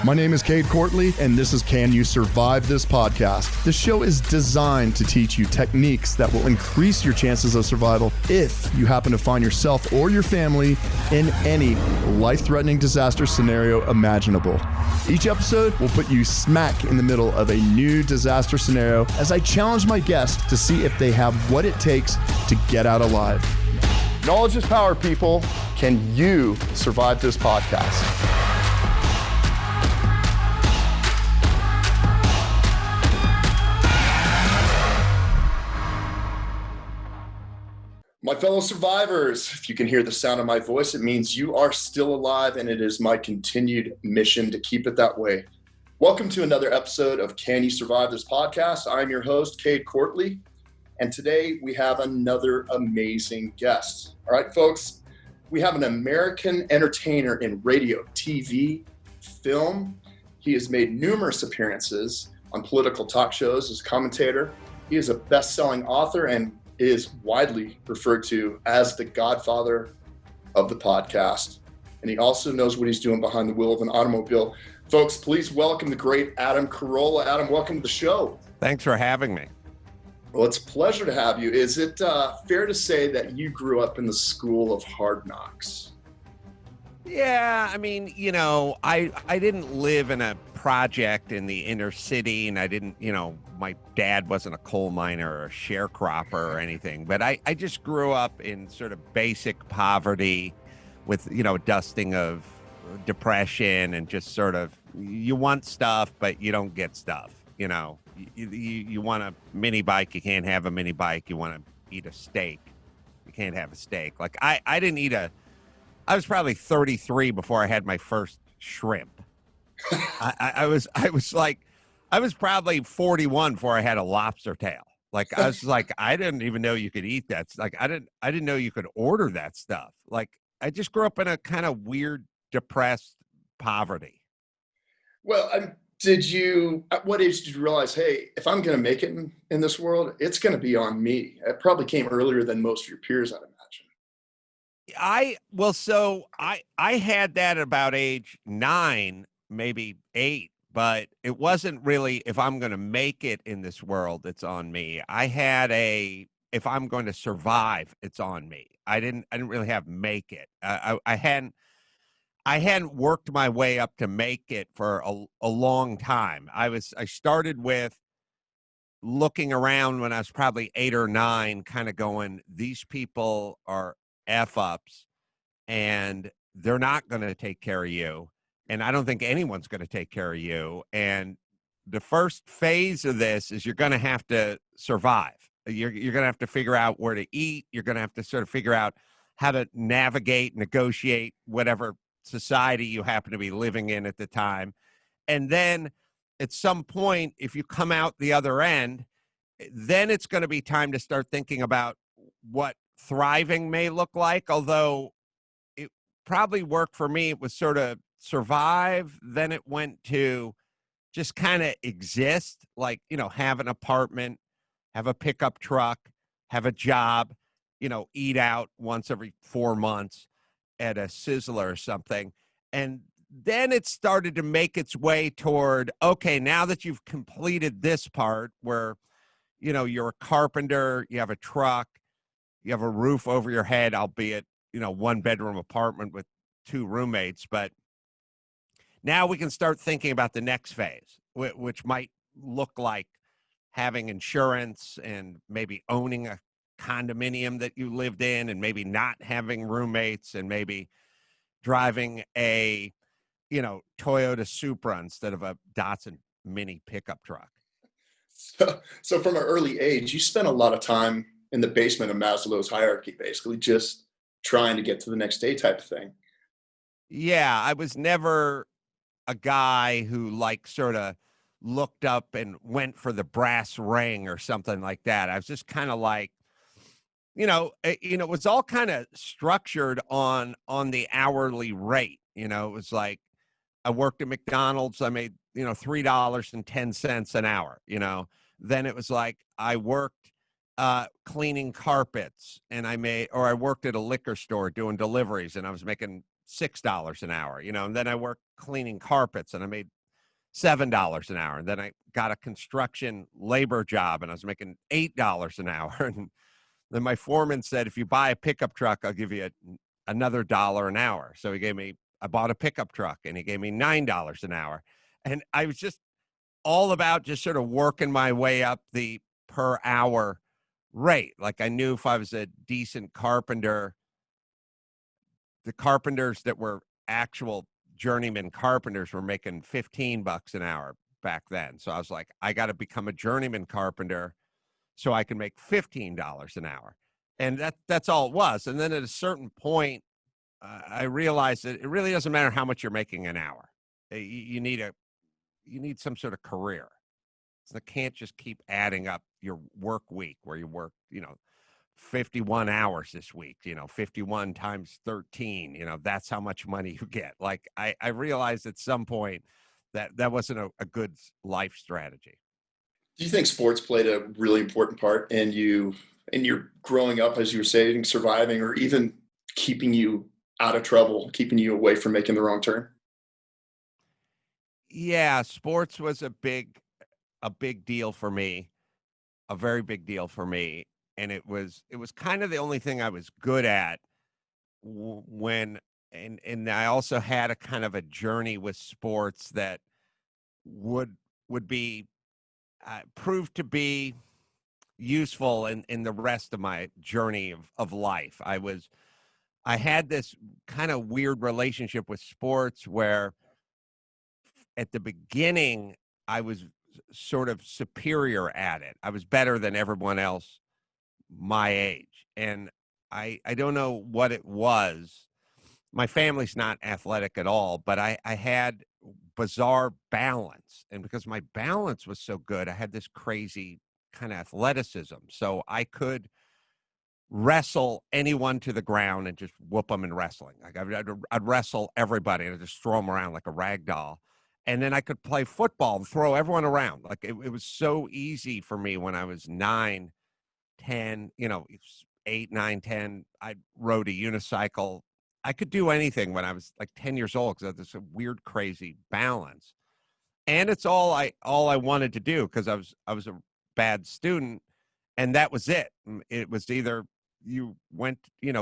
My name is Cade and this is Can You Survive This Podcast? This show is designed to teach you techniques that will increase your chances of survival if you happen to find yourself or your family in any life-threatening disaster scenario imaginable. Each episode will put you smack in the middle of a new disaster scenario as I challenge my guests to see if they have what it takes to get out alive. Knowledge is power, people. Can you survive this podcast? My fellow survivors, if you can hear the sound of my voice, it means you are still alive, and it is my continued mission to keep it that way. Welcome to another episode of Can You Survive This Podcast? I'm your host, Cade Courtley, and today we have another amazing guest. All right, folks, we have an American entertainer in radio, TV, film. He has made numerous appearances on political talk shows as a commentator. He is a best-selling author and is widely referred to as the Godfather of the podcast. And he also knows what he's doing behind the wheel of an automobile. Folks, please welcome the great Adam Carolla. Adam, welcome to the show. Thanks for having me. Well, it's a pleasure to have you. Is it fair to say that you grew up in the school of hard knocks? Yeah, I mean, I didn't live in a project in the inner city, and I didn't, my dad wasn't a coal miner or a sharecropper or anything, but I just grew up in sort of basic poverty with, dusting of depression and just sort of, you want stuff, but you don't get stuff, You want a mini bike, you can't have a mini bike. You want to eat a steak, you can't have a steak. Like I didn't eat I was probably 33 before I had my first shrimp. I was probably 41 before I had a lobster tail. Like I was like, I didn't even know you could eat that. Like I didn't know you could order that stuff. Like I just grew up in a kind of weird, depressed poverty. Well, at what age did you realize, hey, if I'm going to make it in this world, it's going to be on me? It probably came earlier than most of your peers, I'd imagine. I had that at about age 9, maybe 8, but it wasn't really, if I'm going to make it in this world, it's on me. I had if I'm going to survive, it's on me. I didn't really have make it. I hadn't worked my way up to make it for a long time. I started with looking around when I was probably 8 or 9, kind of going, these people are F-ups and they're not going to take care of you. And I don't think anyone's going to take care of you. And the first phase of this is you're going to have to survive. You're going to have to figure out where to eat. You're going to have to sort of figure out how to navigate, negotiate whatever society you happen to be living in at the time. And then at some point, if you come out the other end, then it's going to be time to start thinking about what thriving may look like. Although it probably worked for me, it was sort of survive. Then it went to just kind of exist, like, have an apartment, have a pickup truck, have a job, eat out once every 4 months at a Sizzler or something. And then it started to make its way toward, okay, now that you've completed this part where, you're a carpenter, you have a truck, you have a roof over your head, albeit, 1-bedroom apartment with 2 roommates. But now we can start thinking about the next phase, which might look like having insurance and maybe owning a condominium that you lived in, and maybe not having roommates, and maybe driving a, Toyota Supra instead of a Datsun mini pickup truck. So from an early age, you spent a lot of time in the basement of Maslow's hierarchy, basically just trying to get to the next day type of thing. Yeah, I was never a guy who sort of looked up and went for the brass ring or something like that. I was just kind of like, it was all kind of structured on the hourly rate. It was like I worked at McDonald's. I made, $3.10 an hour, Then it was like I worked cleaning carpets, and I worked at a liquor store doing deliveries, and I was making $6 an hour, and then I worked cleaning carpets and I made $7 an hour. And then I got a construction labor job and I was making $8 an hour. And then my foreman said, if you buy a pickup truck, I'll give you another dollar an hour. So I bought a pickup truck and he gave me $9 an hour. And I was just all about just sort of working my way up the per hour rate. Like I knew if I was a decent carpenter, the carpenters that were actual journeyman carpenters were making $15 an hour back then. So I was like, I got to become a journeyman carpenter so I can make $15 an hour. And that's all it was. And then at a certain point, I realized that it really doesn't matter how much you're making an hour. You need some sort of career. So it can't just keep adding up your work week where you work, 51 hours this week, 51 times 13, that's how much money you get. Like I realized at some point that wasn't a good life strategy. Do you think sports played a really important part in your growing up, as you were saying, surviving, or even keeping you out of trouble, keeping you away from making the wrong turn? Yeah, sports was a big deal for me, a very big deal for me. And it was kind of the only thing I was good at when, and I also had a kind of a journey with sports that would be proved to be useful in the rest of my journey of life. I had this kind of weird relationship with sports where at the beginning I was sort of superior at it. I was better than everyone else my age. And I don't know what it was. My family's not athletic at all, but I had bizarre balance. And because my balance was so good, I had this crazy kind of athleticism. So I could wrestle anyone to the ground and just whoop them in wrestling. Like I'd wrestle everybody and I'd just throw them around like a rag doll. And then I could play football and throw everyone around. Like it was so easy for me when I was 9, 10, 8, 9, 10. I rode a unicycle. I could do anything when I was like 10 years old because I had this weird, crazy balance. And it's all I wanted to do because I was a bad student, and that was it. It was either you went,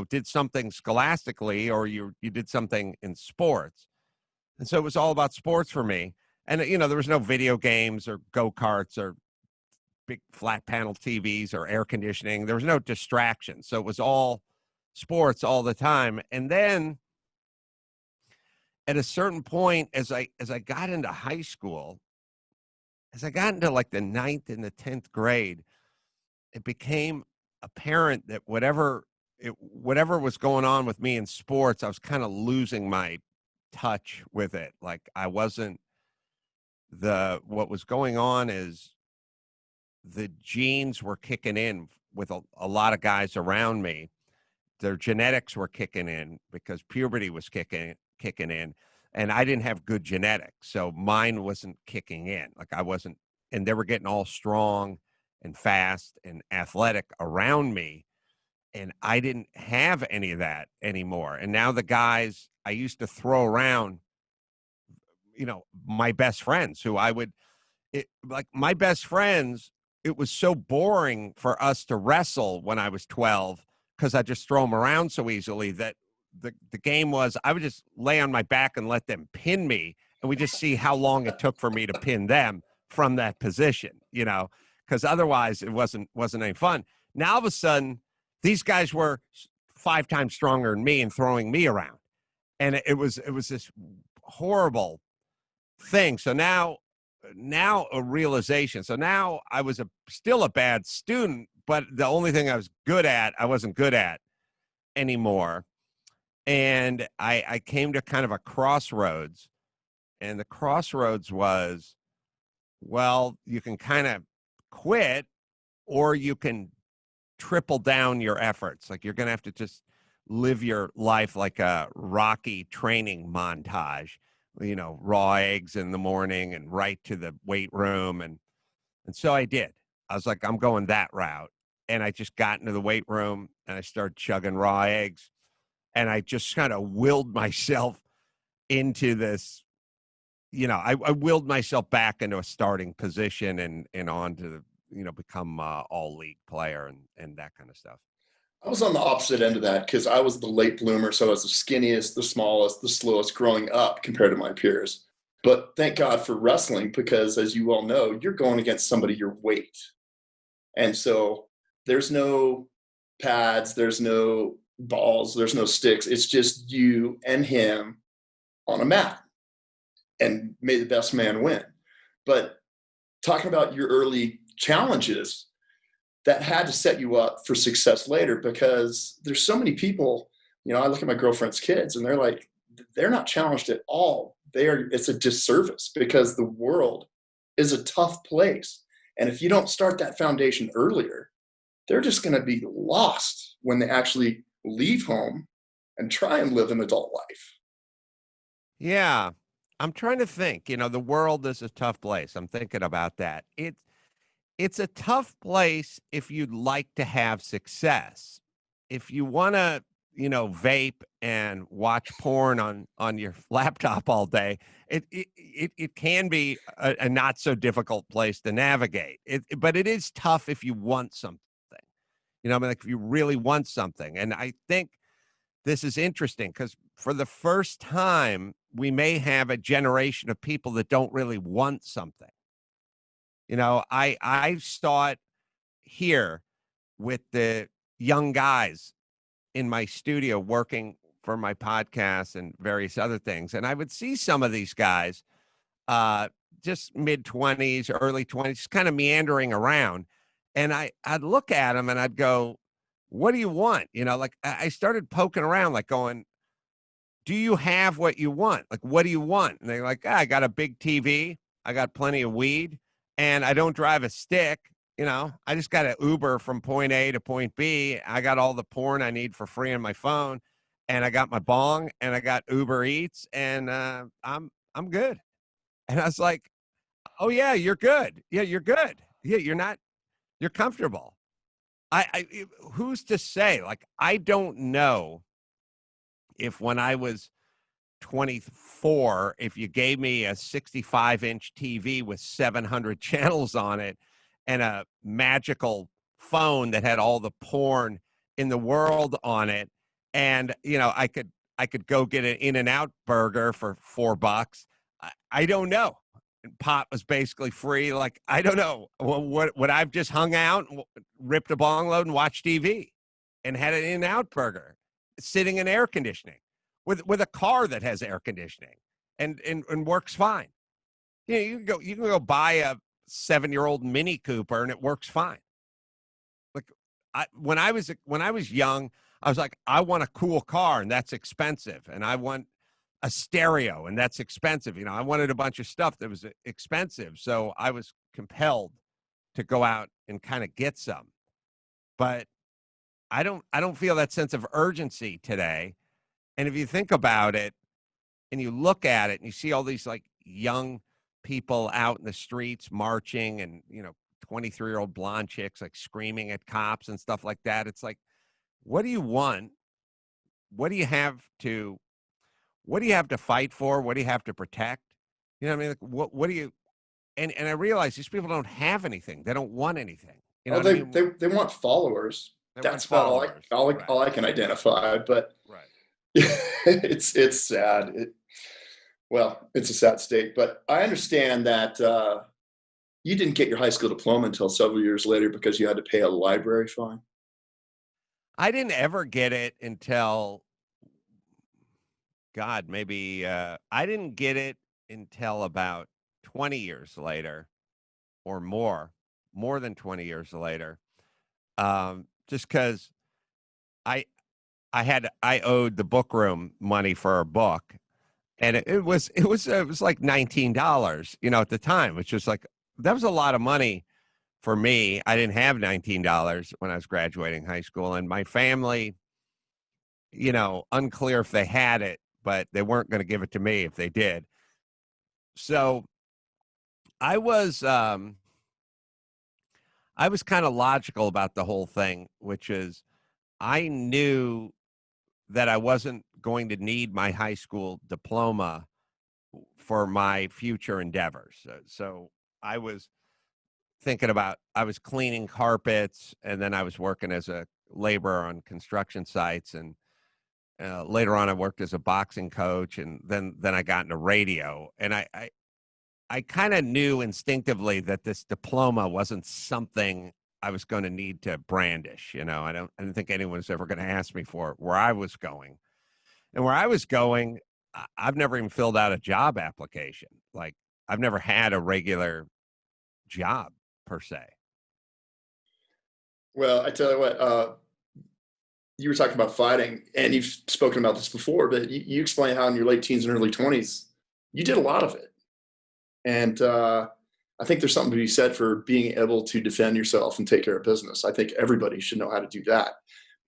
did something scholastically or you did something in sports. And so it was all about sports for me. And there was no video games or go-karts or big flat panel TVs or air conditioning. There was no distraction. So it was all sports all the time. And then at a certain point, as I got into high school, as I got into like the ninth and the 10th grade, it became apparent that whatever was going on with me in sports, I was kind of losing my touch with it. Like I wasn't what was going on is the genes were kicking in with a lot of guys around me. Their genetics were kicking in because puberty was kicking in, and I didn't have good genetics. So mine wasn't kicking in. Like I wasn't, and they were getting all strong and fast and athletic around me. And I didn't have any of that anymore. And now the guys I used to throw around, my best friends who like my best friends, it was so boring for us to wrestle when I was 12 because I just throw them around so easily that the game was I would just lay on my back and let them pin me. And we just see how long it took for me to pin them from that position, because otherwise it wasn't any fun. Now all of a sudden, these guys were 5 times stronger than me and throwing me around. And it was this horrible thing. So now a realization. So now I was still a bad student, but the only thing I was good at, I wasn't good at anymore. And I came to kind of a crossroads, and the crossroads was, well, you can kind of quit or you can triple down your efforts. Like you're going to have to just live your life like a Rocky training montage, raw eggs in the morning and right to the weight room. And so I did. I was like, I'm going that route. And I just got into the weight room and I started chugging raw eggs. And I just kind of willed myself into this I willed myself back into a starting position and on to, become a all league player and that kind of stuff. I was on the opposite end of that because I was the late bloomer. So I was the skinniest, the smallest, the slowest growing up compared to my peers. But thank God for wrestling because, as you all know, you're going against somebody your weight. And so there's no pads, there's no balls, there's no sticks. It's just you and him on a mat. And may the best man win. But talking about your early challenges, that had to set you up for success later because there's so many people, I look at my girlfriend's kids and they're not challenged at all. It's a disservice because the world is a tough place. And if you don't start that foundation earlier, they're just going to be lost when they actually leave home and try and live an adult life. Yeah. I'm trying to think, the world is a tough place. I'm thinking about that. It's a tough place if you'd like to have success. If you want to, vape and watch porn on your laptop all day, it can be a not so difficult place to navigate. But it is tough if you want something. Like if you really want something. And I think this is interesting because for the first time, we may have a generation of people that don't really want something. I saw it here with the young guys in my studio working for my podcast and various other things. And I would see some of these guys, just mid-20s, early 20s, kind of meandering around. And I'd look at them and I'd go, what do you want? Like I started poking around, like going, do you have what you want? Like, what do you want? And they're like, I got a big TV. I got plenty of weed and I don't drive a stick. I just got an Uber from point A to point B. I got all the porn I need for free on my phone and I got my bong and I got Uber Eats and I'm good. And I was like, oh yeah, you're good. Yeah, you're good. Yeah, you're comfortable. Who's to say? Like, I don't know if when I was 24, if you gave me a 65-inch TV with 700 channels on it and a magical phone that had all the porn in the world on it, and I could go get an In-N-Out burger for $4. I don't know. And pot was basically free. Like, I don't know. Well, what I've just hung out, ripped a bong load, and watched TV, and had an In-N-Out burger, sitting in air conditioning, with a car that has air conditioning, and works fine. You can go buy a 7-year-old Mini Cooper, and it works fine. Like, when I was young, I was like, I want a cool car, and that's expensive, and I want a stereo, and that's expensive. I wanted a bunch of stuff that was expensive, so I was compelled to go out and kind of get some. But I don't feel that sense of urgency today. And if you think about it and you look at it and you see all these like young people out in the streets marching and 23-year-old blonde chicks like screaming at cops and stuff like that, it's like, what do you want? What do you have to fight for? What do you have to protect? You know what I mean? Like, what do you, and I realize these people don't have anything. They don't want anything. You know Oh, what I they, mean? they, they want followers. They want That's about followers. Right. all I can identify. But Right. it's sad. It's a sad state. But I understand that you didn't get your high school diploma until several years later because you had to pay a library fine. I didn't ever get it until, God, maybe I didn't get it until about 20 years later or more than 20 years later. Just because I I owed the book room money for a book, and it was like $19, at the time, which was like, that was a lot of money for me. I didn't have $19 when I was graduating high school, and my family, unclear if they had it, but they weren't going to give it to me if they did. So I was um I was kind of logical about the whole thing, which is I knew that I wasn't going to need my high school diploma for my future endeavors. So I was thinking about, I was cleaning carpets, and then I was working as a laborer on construction sites, and later on I worked as a boxing coach, and then I got into radio, and I kind of knew instinctively that this diploma wasn't something I was going to need to brandish. I didn't think anyone was ever going to ask me for where I was going. And where I was going, I've never even filled out a job application. Like, I've never had a regular job per se. Well, I tell you what, you were talking about fighting, and you've spoken about this before, but you explained how in your late teens and early 20s, you did a lot of it. And I think there's something to be said for being able to defend yourself and take care of business. I think everybody should know how to do that.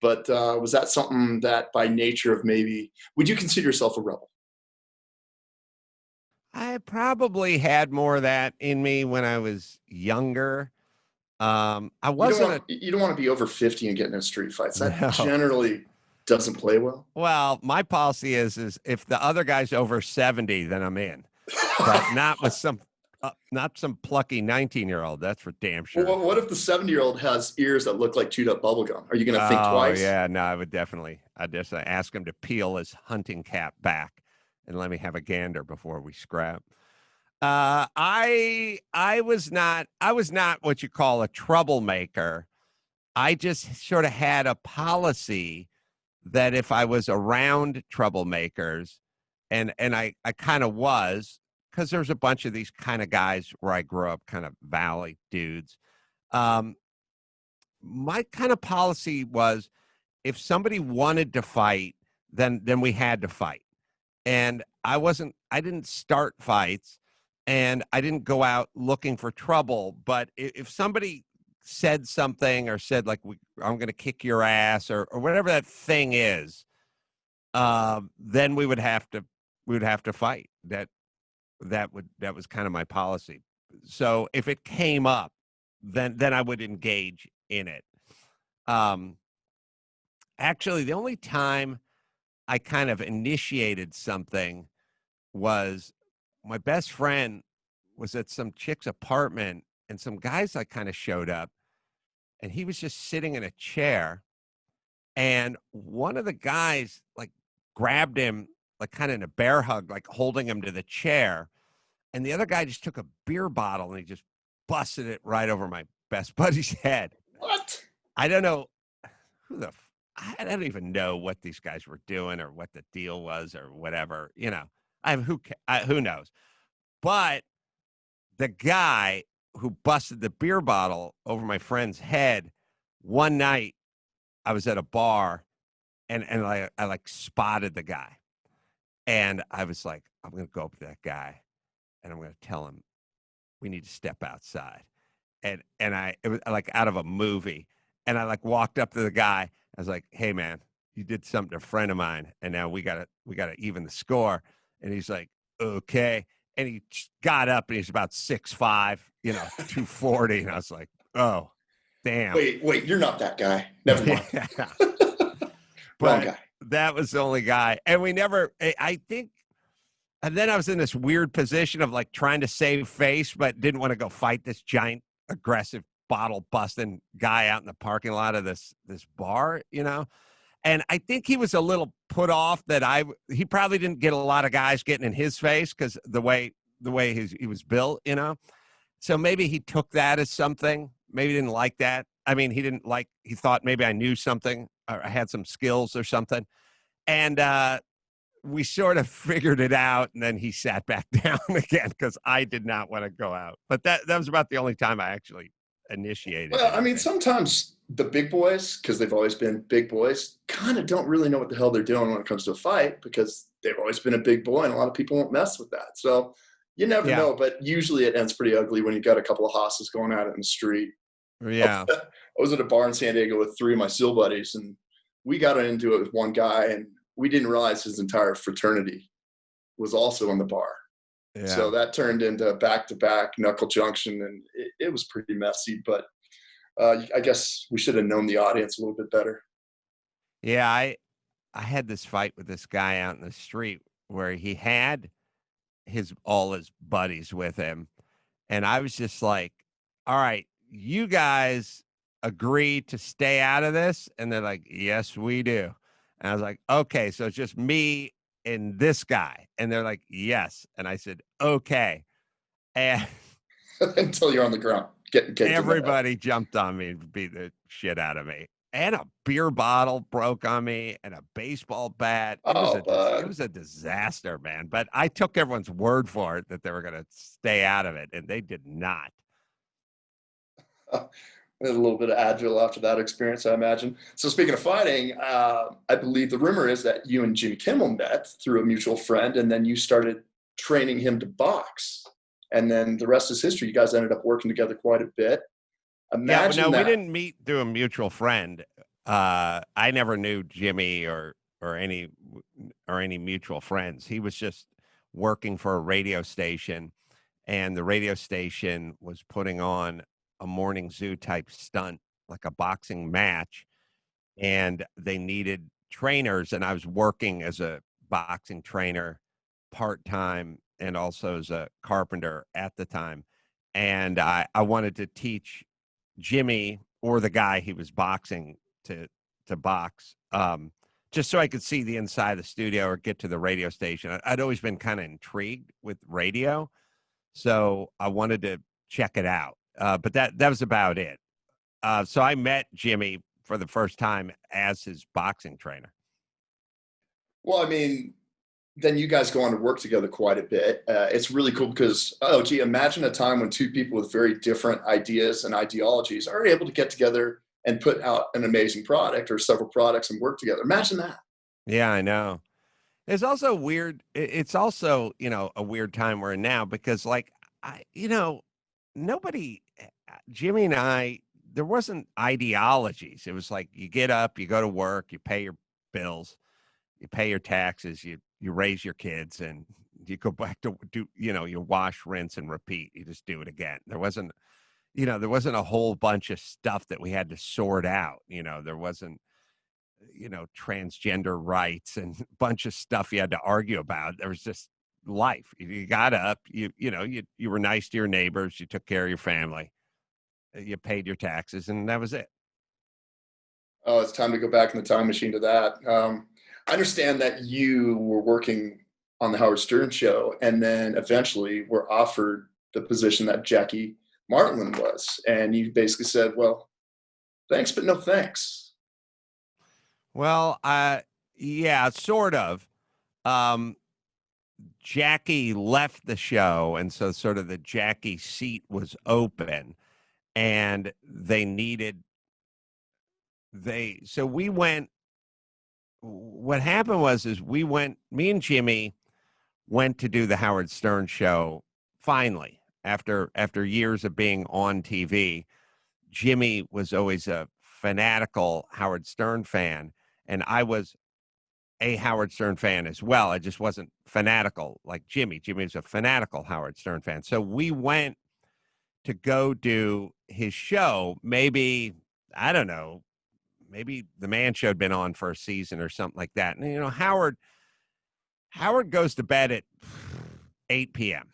But was that something that by nature of maybe, would you consider yourself a rebel? I probably had more of that in me when I was younger. I wasn't a You don't want to be over 50 and get in street fights. That no. generally doesn't play well. Well, my policy is if the other guy's over 70, then I'm in, but not with not some plucky 19-year-old. That's for damn sure. Well, what if the 70-year-old has ears that look like chewed up bubble gum? Are you going to think Oh twice? yeah, no, I'd just ask him to peel his hunting cap back and let me have a gander before we scrap. I was not what you call a troublemaker. I just sort of had a policy that if I was around troublemakers, and I kind of was, because there's a bunch of these kind of guys where I grew up, kind of valley dudes. Um, my kind of policy was if somebody wanted to fight, then we had to fight. And I didn't start fights, and I didn't go out looking for trouble. But if somebody said something or said like, I'm going to kick your ass or whatever that thing is, then we would have to fight. That was kind of my policy. So if it came up, then I would engage in it. Um, Actually, the only time I kind of initiated something was my best friend was at some chick's apartment, and some guys like kind of showed up, and he was just sitting in a chair, and one of the guys like grabbed him like kind of in a bear hug, like holding him to the chair, and the other guy just took a beer bottle and he just busted it right over my best buddy's head. What? I don't know who I don't even know what these guys were doing or what the deal was or whatever. Who knows? But the guy who busted the beer bottle over my friend's head, one night I was at a bar, and I like spotted the guy, and I was like, I'm gonna go up to that guy and I'm gonna tell him we need to step outside. And it was like out of a movie. And I like walked up to the guy. I was like, hey man, you did something to a friend of mine, and now we gotta even the score. And he's like, okay. And he got up, and he's about 6'5", 240. And I was like, oh, damn. Wait, you're not that guy. Never mind. Yeah. Wrong But guy. that was the only guy. And we never, I think, and then I was in this weird position of like trying to save face, but didn't want to go fight this giant, aggressive, bottle busting guy out in the parking lot of this bar, And I think he was a little put off that he probably didn't get a lot of guys getting in his face because the way he was built, So maybe he took that as something. Maybe he didn't like that. I mean, he thought maybe I knew something or I had some skills or something. And we sort of figured it out, and then he sat back down again because I did not want to go out. But that was about the only time I actually initiated. Well, I mean, sometimes the big boys, because they've always been big boys, kind of don't really know what the hell they're doing when it comes to a fight because they've always been a big boy, and a lot of people won't mess with that. So you never know, but usually it ends pretty ugly when you got a couple of hosses going at it in the street. Yeah. I was at a bar in San Diego with 3 of my SEAL buddies, and we got into it with one guy, and we didn't realize his entire fraternity was also in the bar. Yeah. So that turned into back-to-back knuckle junction, and it was pretty messy. But I guess we should have known the audience a little bit better. Yeah, I had this fight with this guy out in the street where he had all his buddies with him. And I was just like, all right, you guys agree to stay out of this? And they're like, yes, we do. And I was like, okay, so it's just me and this guy. And they're like, yes. And I said, okay. And Until you're on the ground getting kicked in the head. everybody jumped on me and beat the shit out of me. And a beer bottle broke on me and a baseball bat. It Oh, bud. was a disaster, man. But I took everyone's word for it that they were going to stay out of it, and they did not. A little bit of Advil after that experience, I imagine. So speaking of fighting, I believe the rumor is that you and Jimmy Kimmel met through a mutual friend, and then you started training him to box. And then the rest is history. You guys ended up working together quite a bit. Imagine we that. didn't meet through a mutual friend. I never knew Jimmy or any mutual friends. He was just working for a radio station, and the radio station was putting on a morning zoo type stunt, like a boxing match, and they needed trainers, and I was working as a boxing trainer part-time and also as a carpenter at the time. And I wanted to teach Jimmy or the guy he was boxing to box, just so I could see the inside of the studio or get to the radio station. I'd always been kind of intrigued with radio, so I wanted to check it out. But that was about it. So I met Jimmy for the first time as his boxing trainer. Well, I mean, then you guys go on to work together quite a bit. It's really cool because, oh, gee, imagine a time when two people with very different ideas and ideologies are able to get together and put out an amazing product or several products and work together. Imagine that. Yeah, I know. It's also weird. It's also, a weird time we're in now because, like, nobody, Jimmy and I, there wasn't ideologies. It was like you get up, you go to work, you pay your bills, you pay your taxes, you raise your kids, and you go back to do, you wash, rinse, and repeat. You just do it again. There wasn't a whole bunch of stuff that we had to sort out. There wasn't, transgender rights and a bunch of stuff you had to argue about. There was just life. You got up, you were nice to your neighbors, you took care of your family, you paid your taxes, and that was it. Oh, it's time to go back in the time machine to that. I understand that you were working on the Howard Stern show and then eventually were offered the position that Jackie Martland was. And you basically said, well, thanks, but no thanks. Well, yeah, sort of. Um, Jackie left the show, and so sort of the Jackie seat was open, and so we went. What happened is me and Jimmy went to do the Howard Stern show finally after years of being on TV. Jimmy was always a fanatical Howard Stern fan, and I was a Howard Stern fan as well. I just wasn't fanatical like Jimmy. Jimmy was a fanatical Howard Stern fan. So we went to go do his show. Maybe, I don't know, maybe the Man Show had been on for a season or something like that. And, Howard goes to bed at 8 p.m.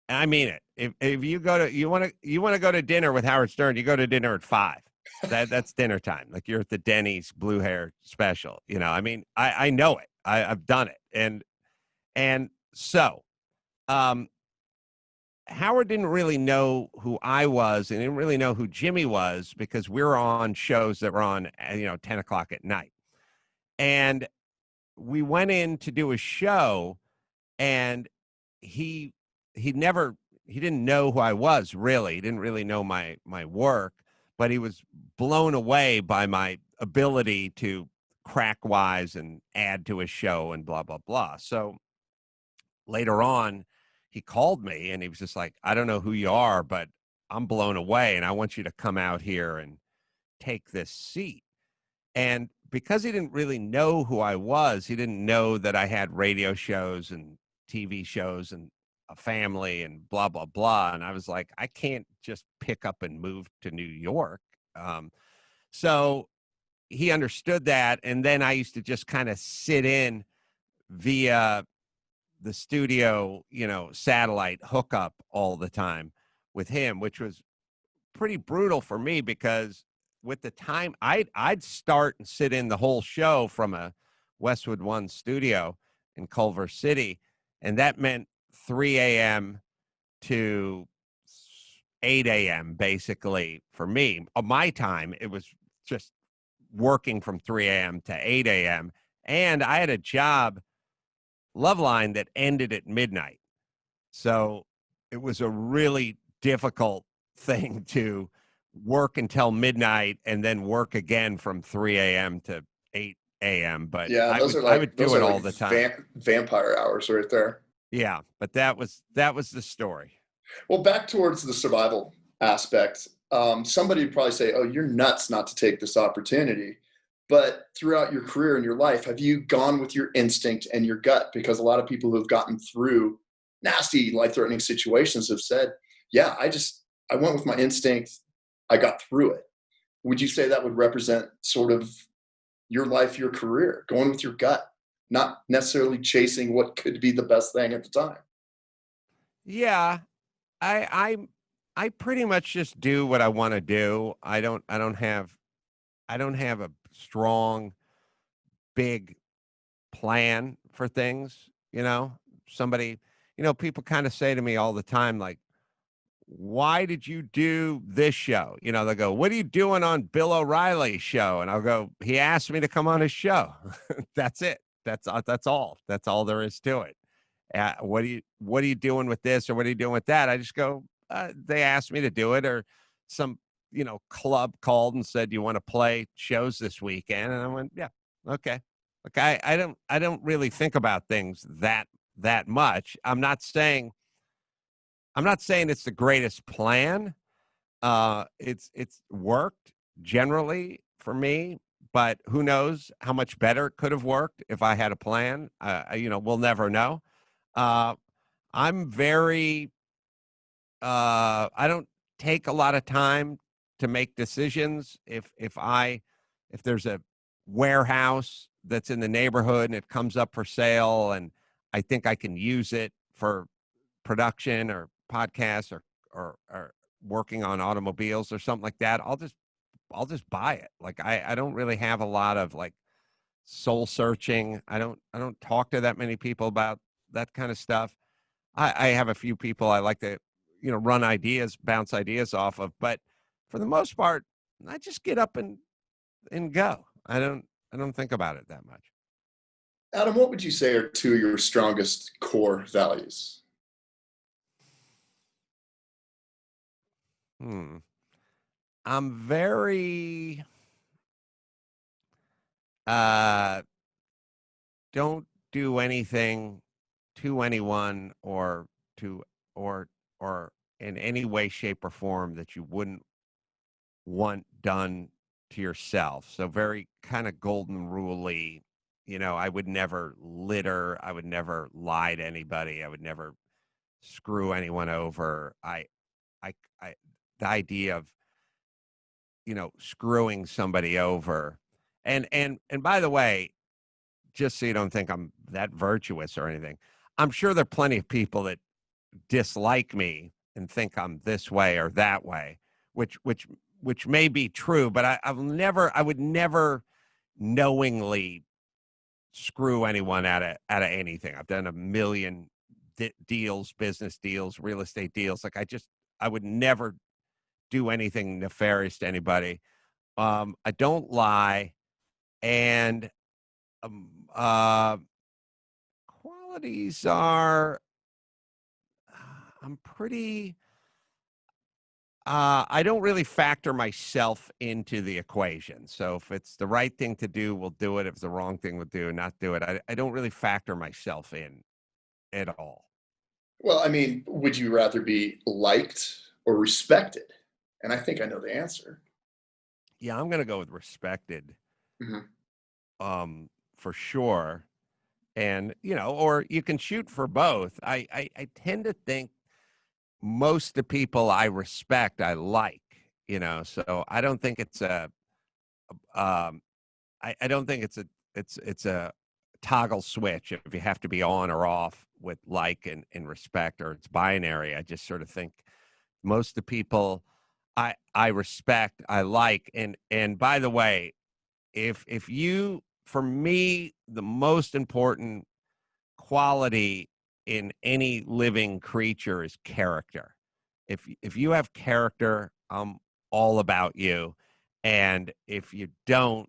And I mean it. If you want to go to dinner with Howard Stern, you go to dinner at 5. That's dinner time. Like you're at the Denny's Blue Hair special. I mean, I know it. I've done it. And so Howard didn't really know who I was and didn't really know who Jimmy was because we were on shows that were on, 10 o'clock at night. And we went in to do a show, and he didn't know who I was really. He didn't really know my work, but he was blown away by my ability to crack wise and add to his show and blah, blah, blah. So later on, he called me and he was just like, I don't know who you are, but I'm blown away and I want you to come out here and take this seat. And because he didn't really know who I was, he didn't know that I had radio shows and TV shows and a family and blah, blah, blah. And I was like, I can't just pick up and move to New York. So he understood that. And then I used to just kind of sit in via the studio, satellite hookup all the time with him, which was pretty brutal for me because with the time I'd start and sit in the whole show from a Westwood One studio in Culver City, and that meant 3 a.m. to 8 a.m. basically for me. My time, it was just working from 3 a.m. to 8 a.m. And I had a job, Loveline, that ended at midnight. So it was a really difficult thing to work until midnight and then work again from 3 a.m. to 8 a.m. But Yeah, I would do it all the time. Vampire hours right there. Yeah, but that was the story. Well, back towards the survival aspect, somebody would probably say, "Oh, you're nuts not to take this opportunity." But throughout your career and your life, have you gone with your instinct and your gut? Because a lot of people who have gotten through nasty, life-threatening situations have said, "Yeah, I went with my instinct. I got through it." Would you say that would represent sort of your life, your career, going with your gut, not necessarily chasing what could be the best thing at the time? Yeah, I I pretty much just do what I want to do. I don't have a strong big plan for things, Somebody, people kind of say to me all the time like, why did you do this show? They'll go, what are you doing on Bill O'Reilly's show? And I'll go, he asked me to come on his show. That's it. That's all. That's all there is to it. What are you doing with this or what are you doing with that? I just go, they asked me to do it, or some, club called and said, you want to play shows this weekend? And I went, yeah, okay. Like I don't really think about things that much. I'm not saying it's the greatest plan. It's worked generally for me, but who knows how much better it could have worked if I had a plan. We'll never know. Uh, I'm very. I don't take a lot of time to make decisions. If there's a warehouse that's in the neighborhood and it comes up for sale, and I think I can use it for production or podcasts or working on automobiles or something like that, I'll just buy it. Like I don't really have a lot of like soul searching. I don't talk to that many people about that kind of stuff. I have a few people I like to, run ideas, bounce ideas off of, but for the most part, I just get up and go. I don't think about it that much. Adam, what would you say are two of your strongest core values? Hmm. I'm very uh don't do anything to anyone to or in any way, shape, or form that you wouldn't want done to yourself. So very kind of golden rule-y. I would never litter. I would never lie to anybody. I would never screw anyone over. I, I the idea of screwing somebody over, and by the way, just so you don't think I'm that virtuous or anything, I'm sure there are plenty of people that dislike me and think I'm this way or that way, which may be true, but I would never knowingly screw anyone out of anything. I've done a million deals, business deals, real estate deals. Like I would never do anything nefarious to anybody. I don't lie, and um, uh, qualities are I'm pretty. I don't really factor myself into the equation. So if it's the right thing to do, we'll do it. If it's the wrong thing, we'll not do it. I don't really factor myself in at all. Well, I mean, would you rather be liked or respected? And I think I know the answer. Yeah, I'm gonna go with respected, Mhm. for sure. And or you can shoot for both. I tend to think most of the people I respect, I like. So I don't think it's a um, I don't think it's a toggle switch if you have to be on or off with like and respect, or it's binary. I just sort of think most of the people I respect, I like. And by the way, if you, for me, the most important quality in any living creature is character. If you have character, I'm all about you. And if you don't,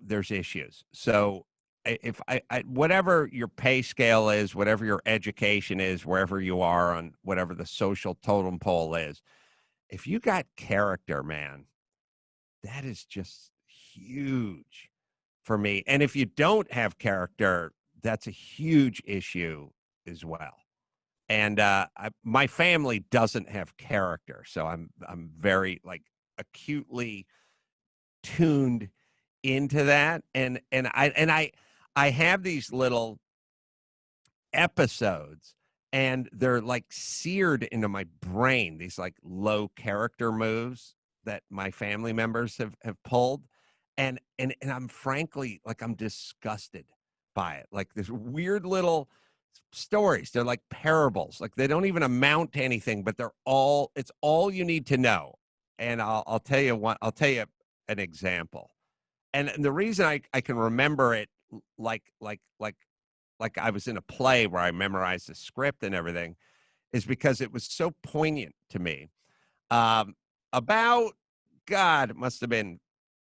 there's issues. So if I whatever your pay scale is, whatever your education is, wherever you are on whatever the social totem pole is, if you got character, man, that is just huge for me. And if you don't have character, that's a huge issue as well. And my family doesn't have character, so I'm very like acutely tuned into that. And I have these little episodes, and they're like seared into my brain, these like low character moves that my family members have pulled. And I'm frankly, like, I'm disgusted by it. Like, this weird little stories, they're like parables, like they don't even amount to anything, but it's all you need to know. And I'll tell you one, I'll tell you an example. And the reason I can remember it like I was in a play where I memorized the script and everything, is because it was so poignant to me. About, God, it must have been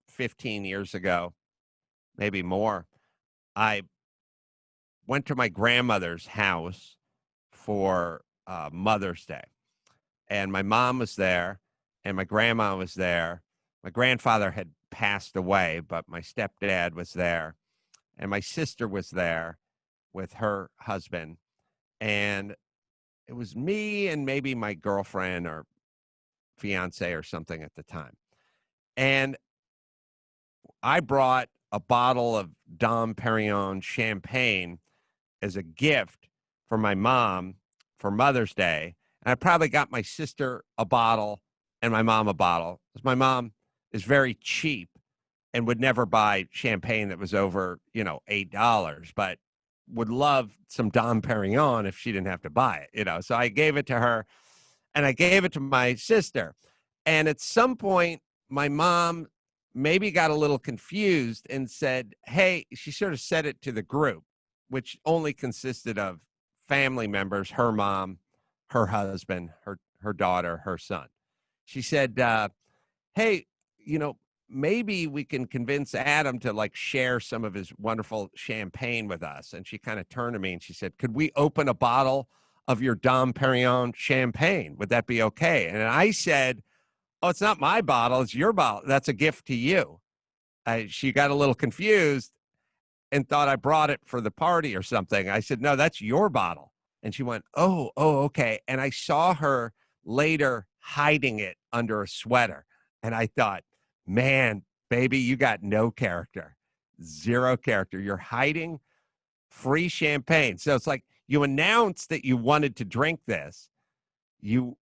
15 years ago, maybe more. I went to my grandmother's house for Mother's Day, and my mom was there, and my grandma was there. My grandfather had passed away, but my stepdad was there, and my sister was there with her husband, and it was me and maybe my girlfriend or fiance or something at the time. And I brought a bottle of Dom Perignon champagne as a gift for my mom for Mother's Day. And I probably got my sister a bottle and my mom a bottle, because my mom is very cheap and would never buy champagne that was over, $8, but would love some Dom Perignon if she didn't have to buy it. So I gave it to her, and I gave it to my sister. And at some point, my mom maybe got a little confused and said, hey, she sort of said it to the group, which only consisted of family members, her mom, her husband, her daughter, her son. She said, hey, maybe we can convince Adam to like share some of his wonderful champagne with us. And she kind of turned to me and she said, could we open a bottle of your Dom Perignon champagne? Would that be okay? And I said, oh, it's not my bottle. It's your bottle. That's a gift to you. She got a little confused and thought I brought it for the party or something. I said, no, that's your bottle. And she went, oh, okay. And I saw her later hiding it under a sweater. And I thought, man, baby, you got no character, zero character. You're hiding free champagne. So it's like you announced that you wanted to drink this. You're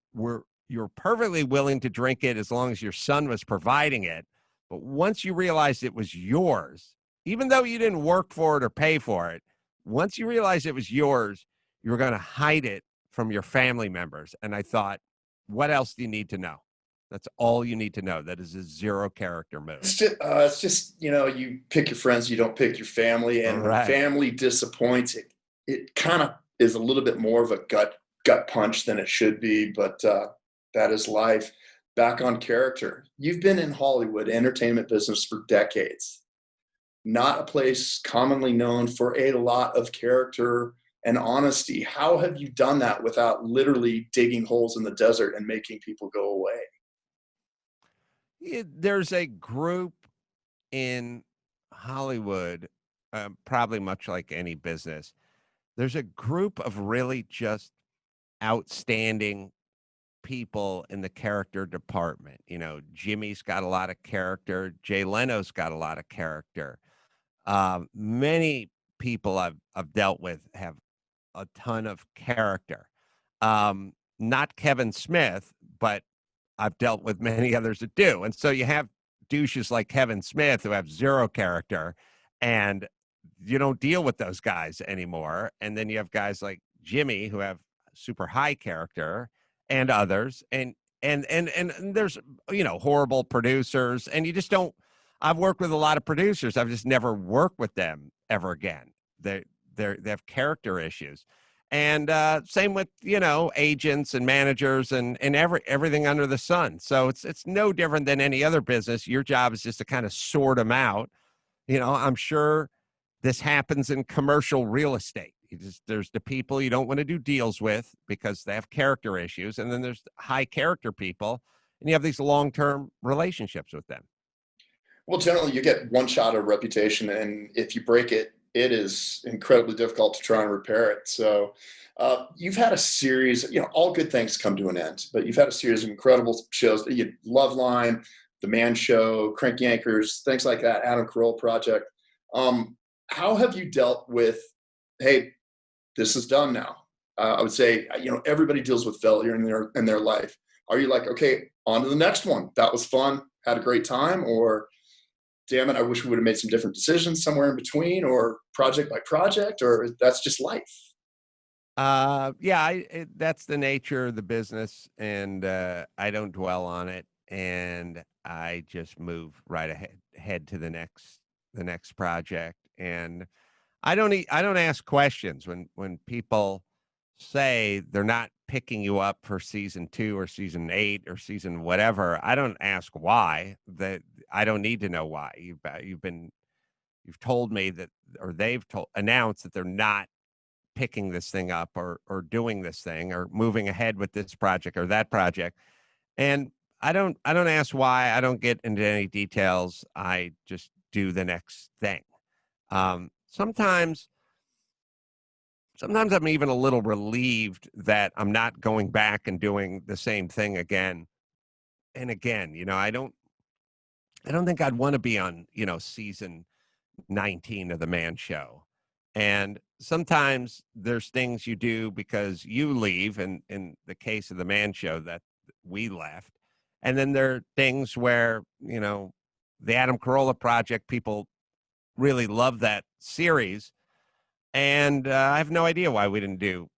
perfectly willing to drink it as long as your son was providing it. But once you realized it was yours, even though you didn't work for it or pay for it, once you realized it was yours, you were going to hide it from your family members. And I thought, what else do you need to know? That's all you need to know. That is a zero character move. It's just, you pick your friends, you don't pick your family. And when family disappoints, it kind of is a little bit more of a gut punch than it should be. But that is life. Back on character. You've been in Hollywood entertainment business for decades. Not a place commonly known for a lot of character and honesty. How have you done that without literally digging holes in the desert and making people go away? There's a group in Hollywood, probably much like any business. There's a group of really just outstanding people in the character department. Jimmy's got a lot of character. Jay Leno's got a lot of character. Many people I've dealt with have a ton of character. Not Kevin Smith, but I've dealt with many others that do. And so you have douches like Kevin Smith who have zero character, and you don't deal with those guys anymore. And then you have guys like Jimmy who have super high character, and others, and there's horrible producers, and you just don't. I've worked with a lot of producers. I've just never worked with them ever again. They have character issues, and same with agents and managers and everything under the sun. So it's no different than any other business. Your job is just to kind of sort them out. I'm sure this happens in commercial real estate. There's the people you don't want to do deals with because they have character issues, and then there's high character people, and you have these long-term relationships with them. Well, generally, you get one shot of reputation, and if you break it, it is incredibly difficult to try and repair it. So, you've had a series. All good things come to an end, but you've had a series of incredible shows. You Loveline, The Man Show, Cranky Anchors, things like that. Adam Carolla Project. How have you dealt with, hey, this is done now? I would say, everybody deals with failure in their life. Are you like, okay, on to the next one? That was fun, had a great time, or damn it, I wish we would have made some different decisions somewhere in between, or project by project, or that's just life? Yeah, that's the nature of the business, and I don't dwell on it, and I just move right ahead to the next project, and I don't ask questions when people say they're not picking you up for season 2 or season 8 or season whatever. I don't ask why. That I don't need to know why. You've told me that, or they've announced that they're not picking this thing up or doing this thing or moving ahead with this project or that project. And I don't ask why. I don't get into any details. I just do the next thing. Sometimes I'm even a little relieved that I'm not going back and doing the same thing again and again. I don't think I'd want to be on, season 19 of the Man Show. And sometimes there's things you do because you leave, and in the case of the Man Show, that we left. And then there are things where, the Adam Carolla Project, people really love that series, and I have no idea why we didn't do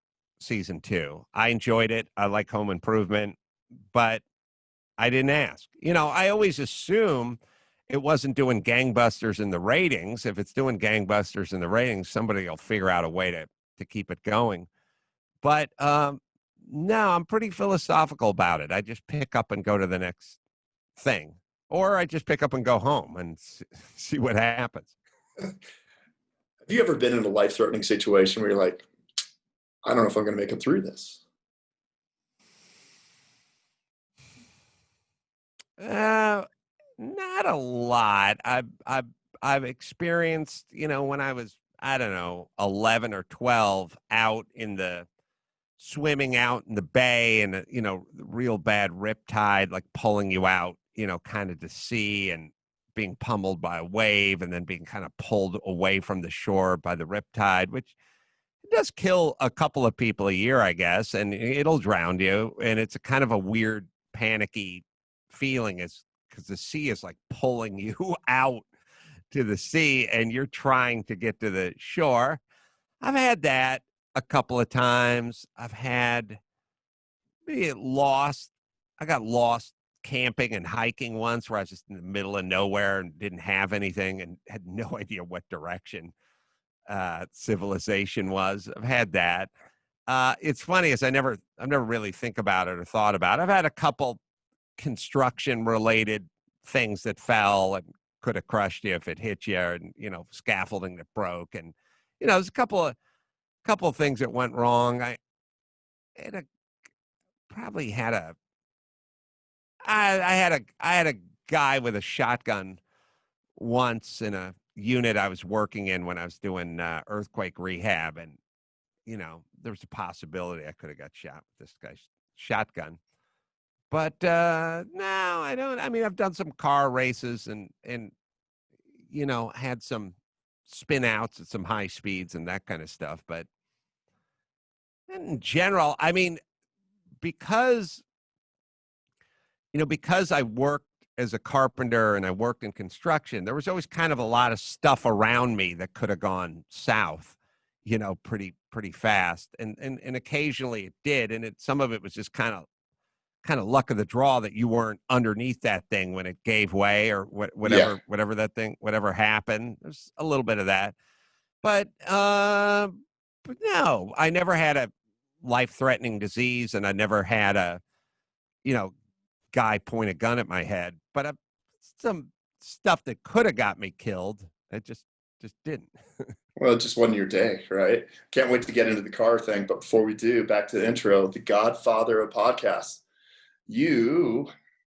season 2. I enjoyed it. I like Home Improvement, but I didn't ask. I always assume it wasn't doing gangbusters in the ratings. If it's doing gangbusters in the ratings, somebody will figure out a way to keep it going. But no, I'm pretty philosophical about it. I just pick up and go to the next thing, or I just pick up and go home and see what happens. Have you ever been in a life-threatening situation where you're like, I don't know if I'm going to make it through this? Uh, Not a lot. I've experienced, when I was, I don't know, 11 or 12, out in the swimming out in the bay, and real bad riptide, like pulling you out, kind of to sea, and being pummeled by a wave, and then being kind of pulled away from the shore by the riptide, which does kill a couple of people a year, I guess, and it'll drown you. And it's a kind of a weird, panicky feeling, is because the sea is like pulling you out to the sea, and you're trying to get to the shore. I've had that a couple of times. I've had maybe lost. I got lost camping and hiking once, where I was just in the middle of nowhere and didn't have anything and had no idea what direction civilization was. I've had that. It's funny, as I've never really think about it or thought about it. I've had a couple construction related things that fell and could have crushed you if it hit you, and scaffolding that broke, and there's a couple of things that went wrong. Had a probably had a I had a guy with a shotgun once in a unit I was working in when I was doing earthquake rehab, and there's a possibility I could have got shot with this guy's shotgun. But no, I don't. I mean, I've done some car races, and had some spin outs at some high speeds and that kind of stuff. But in general, I mean, because because I worked as a carpenter and I worked in construction, there was always kind of a lot of stuff around me that could have gone south, pretty fast. And occasionally it did. And some of it was just kind of luck of the draw that you weren't underneath that thing when it gave way or Yeah. whatever happened. There's a little bit of that. But no, I never had a life-threatening disease, and I never had a, you know, guy point a gun at my head. But some stuff that could have got me killed, it just didn't. Well, it just wasn't your day, right? Can't wait to get into the car thing. But before we do, back to the intro, the Godfather of Podcasts. You,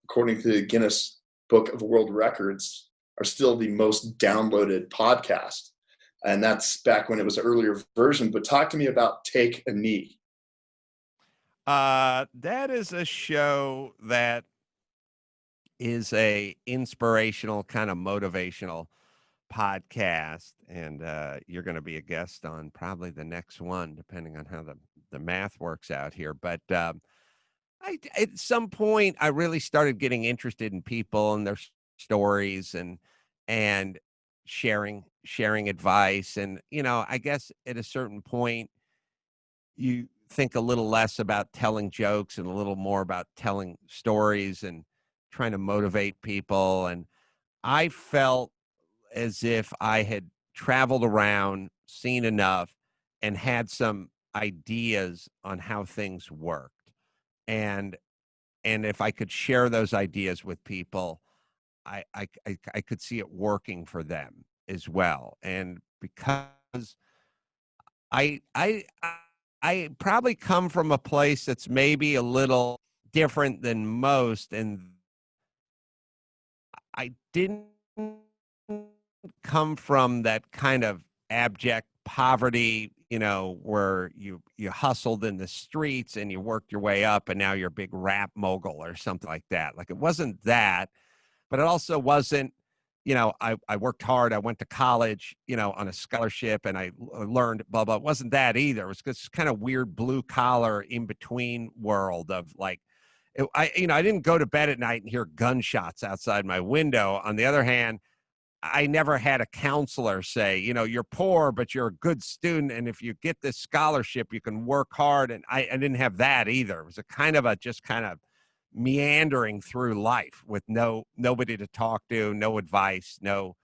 according to the Guinness Book of World Records, are still the most downloaded podcast. And that's back when it was an earlier version. But talk to me about Take a Knee. That is a show that is a inspirational kind of motivational podcast, and you're going to be a guest on probably the next one, depending on how the math works out here. But at some point, I really started getting interested in people and their stories and sharing advice, and I guess at a certain point, you think a little less about telling jokes and a little more about telling stories and trying to motivate people. And I felt as if I had traveled around, seen enough, and had some ideas on how things worked. And if I could share those ideas with people, I could see it working for them as well. And because I I I probably come from a place that's maybe a little different than most, and I didn't come from that kind of abject poverty, where you hustled in the streets and you worked your way up and now you're a big rap mogul or something like that. Like, it wasn't that, but it also wasn't, I worked hard. I went to college, on a scholarship, and I learned blah, blah. It wasn't that either. It was this kind of weird blue collar in between world of like, I didn't go to bed at night and hear gunshots outside my window. On the other hand, I never had a counselor say, you're poor, but you're a good student. And if you get this scholarship, you can work hard. And I didn't have that either. It was a kind of just kind of meandering through life with nobody to talk to, no advice, no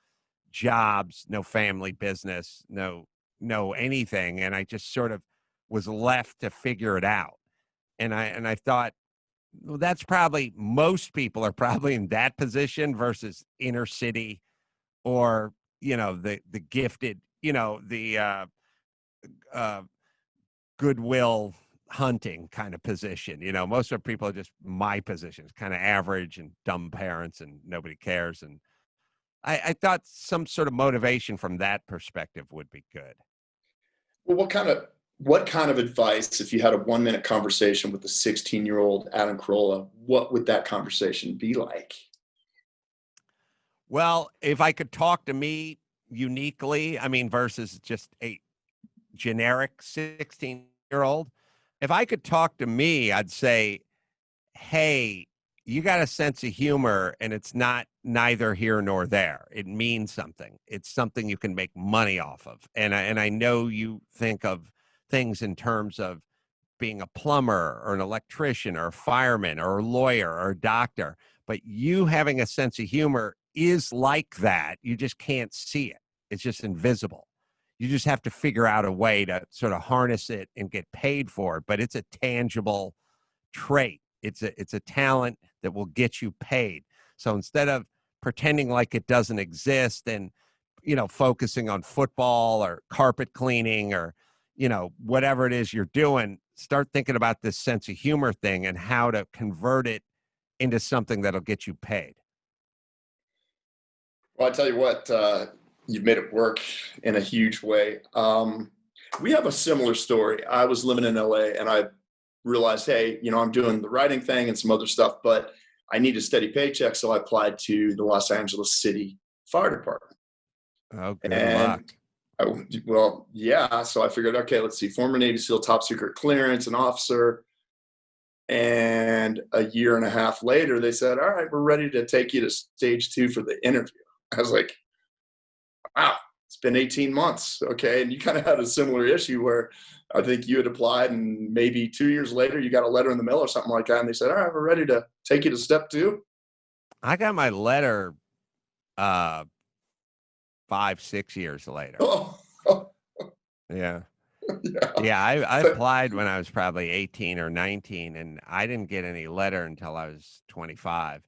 jobs, no family business, no anything. And I just sort of was left to figure it out. And I thought, well, that's probably, most people are probably in that position versus inner city, or the gifted, the uh goodwill hunting kind of position. Most of the people are just my positions, kind of average and dumb parents, and nobody cares. And I thought some sort of motivation from that perspective would be good. Well, what kind of advice, if you had a 1 minute conversation with the 16-year-old Adam Carolla, what would that conversation be like? Well, if I could talk to me uniquely, I mean, versus just a generic 16-year-old, if I could talk to me, I'd say, hey, you got a sense of humor, and it's not neither here nor there. It means something. It's something you can make money off of. And I know you think of things in terms of being a plumber or an electrician or a fireman or a lawyer or a doctor, but you having a sense of humor is like that. You just can't see it. It's just invisible. You just have to figure out a way to sort of harness it and get paid for it. But it's a tangible trait. It's a talent that will get you paid. So instead of pretending like it doesn't exist and focusing on football or carpet cleaning or whatever it is you're doing, start thinking about this sense of humor thing and how to convert it into something that'll get you paid. Well, I tell you what, you've made it work in a huge way. We have a similar story. I was living in LA and I realized, hey, I'm doing the writing thing and some other stuff, but I need a steady paycheck. So I applied to the Los Angeles City Fire Department. Oh, good And luck. well, yeah. So I figured, okay, let's see, former Navy SEAL, top secret clearance, an officer. And a year and a half later, they said, all right, we're ready to take you to stage 2 for the interview. I was like, wow, it's been 18 months. Okay. And you kind of had a similar issue where I think you had applied and maybe 2 years later, you got a letter in the mail or something like that. And they said, all right, we're ready to take you to step 2. I got my letter 5, 6 years later. Oh, Yeah. yeah. Yeah, I applied when I was probably 18 or 19, and I didn't get any letter until I was 25.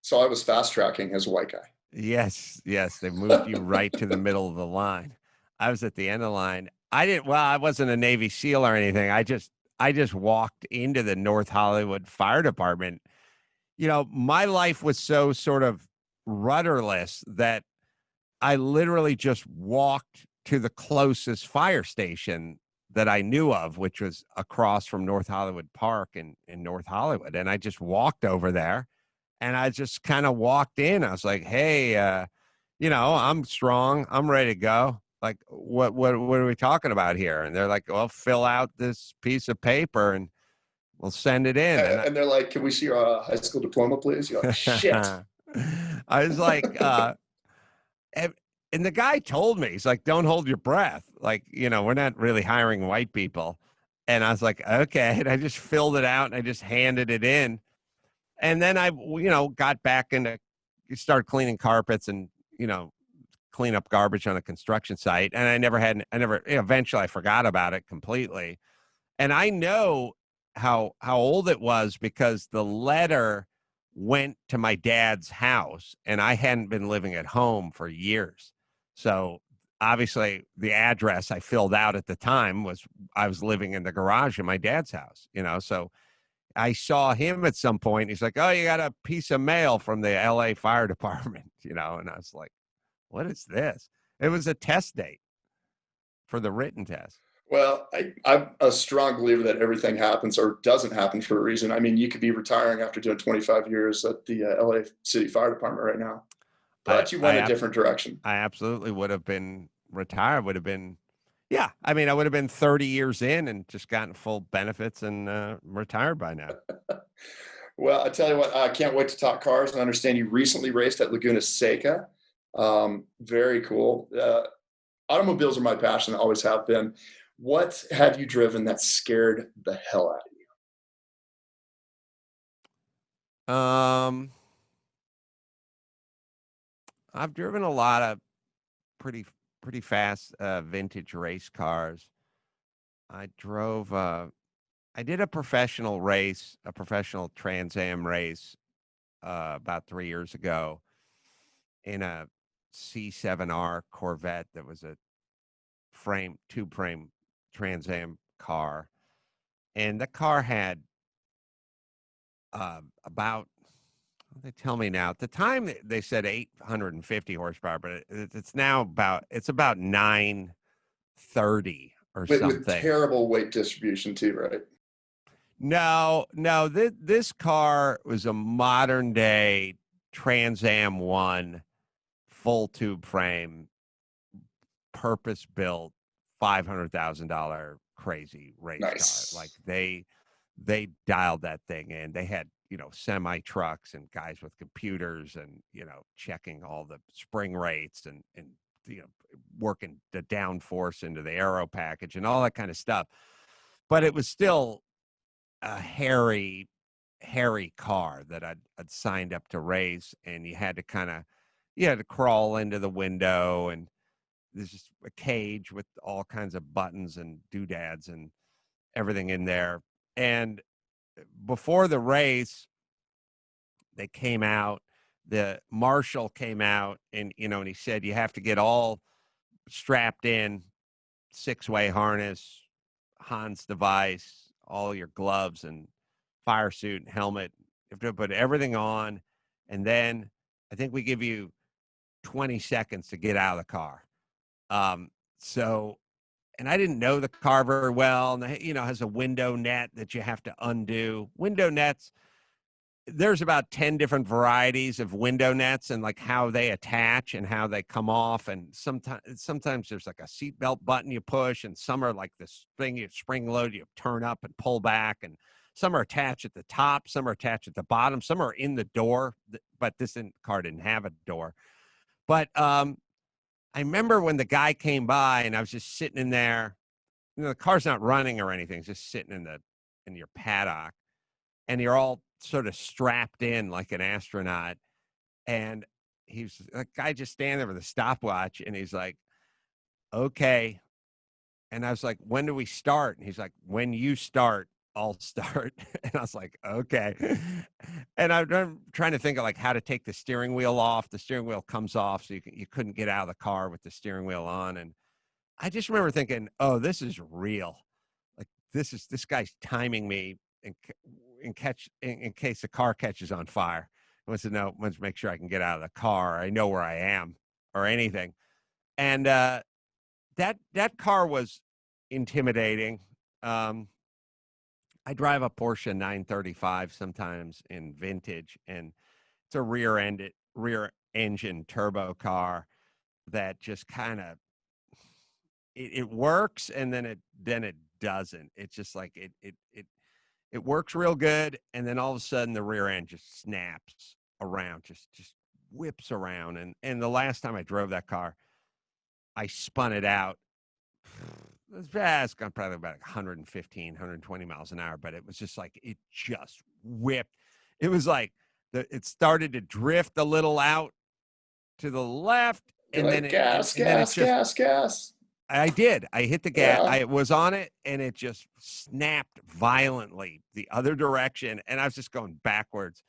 So I was fast tracking as a white guy. Yes, yes, they moved you right to the middle of the line. I was at the end of the line. I wasn't a Navy SEAL or anything. I just walked into the North Hollywood Fire Department. My life was so sort of rudderless that I literally just walked to the closest fire station that I knew of, which was across from North Hollywood Park in North Hollywood. And I just walked over there and I just kind of walked in. I was like, hey, I'm strong. I'm ready to go. Like, what are we talking about here? And they're like, well, fill out this piece of paper and we'll send it in. And they're like, can we see your high school diploma, please? You're like, shit. I was like, and, and the guy told me, he's like, don't hold your breath. Like, we're not really hiring white people. And I was like, okay. And I just filled it out and I just handed it in. And then I, got back into, start cleaning carpets and, clean up garbage on a construction site. And eventually I forgot about it completely. And I know how old it was because the letter went to my dad's house and I hadn't been living at home for years. So obviously the address I filled out at the time was I was living in the garage in my dad's house, so I saw him at some point. He's like, oh, you got a piece of mail from the LA Fire Department, and I was like, what is this? It was a test date for the written test. Well, I'm a strong believer that everything happens or doesn't happen for a reason. I mean, you could be retiring after doing 25 years at the LA City Fire Department right now, I, but you went I, a abs- different direction. I absolutely would have been retired, would have been, yeah. I mean, I would have been 30 years in and just gotten full benefits and retired by now. Well, I tell you what, I can't wait to talk cars. And I understand you recently raced at Laguna Seca. Very cool. Automobiles are my passion, always have been. What have you driven that scared the hell out of Um, I've driven a lot of pretty pretty fast vintage race cars. I drove I did a professional race, a professional Trans Am race about 3 years ago in a C7R Corvette that was a tube frame Trans Am car. And the car had about, they tell me now, at the time they said 850 horsepower, but it's about 930 or you? With something. terrible weight distribution too, right? No, this car was a modern day Trans Am 1 full tube frame, purpose built, $500,000 crazy race Nice. car. Like they dialed that thing in. They had, semi trucks and guys with computers and, checking all the spring rates and working the downforce into the aero package and all that kind of stuff. But it was still a hairy car that I'd signed up to race, and you had to crawl into the window, and there's just a cage with all kinds of buttons and doodads and everything in there. And before the race, they came out, the marshal came out and he said, you have to get all strapped in, 6-way harness, Hans device, all your gloves and fire suit and helmet. You have to put everything on. And then I think we give you 20 seconds to get out of the car. So, and I didn't know the car very well. And, has a window net that you have to undo. Window nets, there's about 10 different varieties of window nets and like how they attach and how they come off. And sometimes there's like a seatbelt button you push, and some are like this thing you spring load, you turn up and pull back. And Some are attached at the top, some are attached at the bottom, some are in the door, but this car didn't have a door. But I remember when the guy came by and I was just sitting in there. The car's not running or anything; it's just sitting in your paddock, and you're all sort of strapped in like an astronaut. And he's a guy just standing there with a stopwatch, and he's like, "Okay." And I was like, "When do we start?" And he's like, "When you start, I'll start." And I was like, "Okay." And I'm trying to think of like how to take the steering wheel off. The steering wheel comes off, so you couldn't get out of the car with the steering wheel on. And I just remember thinking, "Oh, this is real. Like this guy's timing me in case the car catches on fire. He wants to make sure I can get out of the car. I know where I am or anything." And that car was intimidating. Um, I drive a Porsche 935 sometimes in vintage, and it's a rear engine turbo car that just kind of it works, and then it doesn't. It's just like it works real good, and then all of a sudden the rear end just snaps around, just whips around. And the last time I drove that car, I spun it out. It's gone probably about 115, 120 miles an hour, but it was just like it just whipped. It was like it started to drift a little out to the left, You're and then like, gas, and then it gas, just gas, gas. I did. I hit the gas. Yeah. I was on it, and it just snapped violently the other direction, and I was just going backwards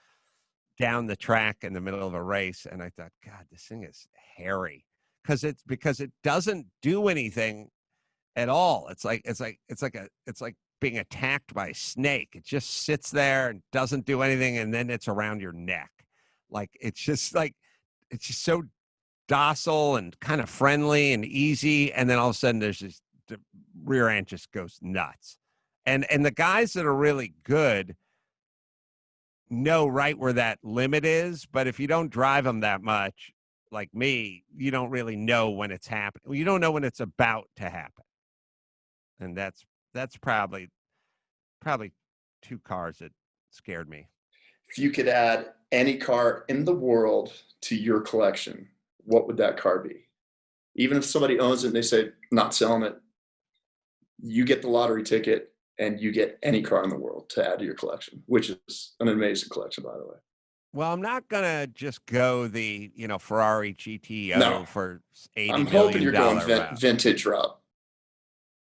down the track in the middle of a race. And I thought, God, this thing is hairy because it doesn't do anything at all. It's like being attacked by a snake. It just sits there and doesn't do anything, and then it's around your neck. It's just so docile and kind of friendly and easy, and then all of a sudden the rear end just goes nuts. And the guys that are really good know right where that limit is, but if you don't drive them that much, like me, you don't really know when it's happening. You don't know when it's about to happen. And that's probably two cars that scared me. If you could add any car in the world to your collection, what would that car be? Even if somebody owns it and they say, not selling it, you get the lottery ticket and you get any car in the world to add to your collection, which is an amazing collection, by the way. Well, I'm not gonna just go the Ferrari GTO No, for $80 I'm hoping you're going million route. vintage route.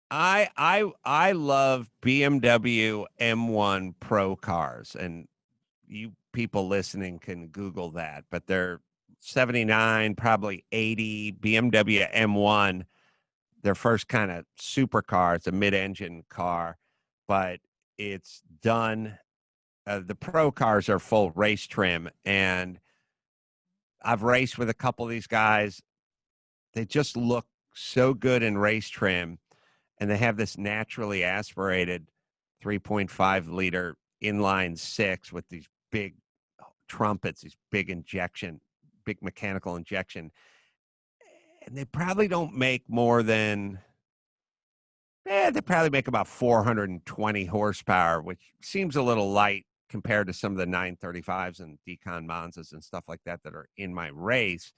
I love BMW M1 Pro cars, and you people listening can Google that, but they're 79, probably 80 BMW M1. Their first kind of supercar. It's a mid-engine car, but it's done. The Pro cars are full race trim, and I've raced with a couple of these guys. They just look so good in race trim, and they have this naturally aspirated 3.5 liter inline six with these big trumpets, these big mechanical injection. And they probably don't make more than, they probably make about 420 horsepower, which seems a little light compared to some of the 935s and Decon Monzas and stuff like that are in my race.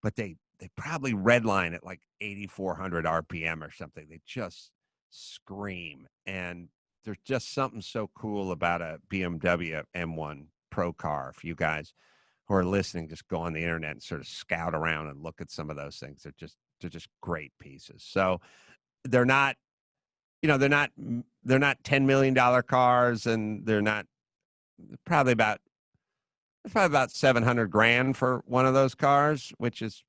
But they probably redline at like 8,400 RPM or something. They just scream. And there's just something so cool about a BMW M1 Pro car. If you guys who are listening, just go on the internet and sort of scout around and look at some of those things. They're just great pieces. So they're not, they're not $10 million cars, and they're not probably about, it's probably about 700 grand for one of those cars, which is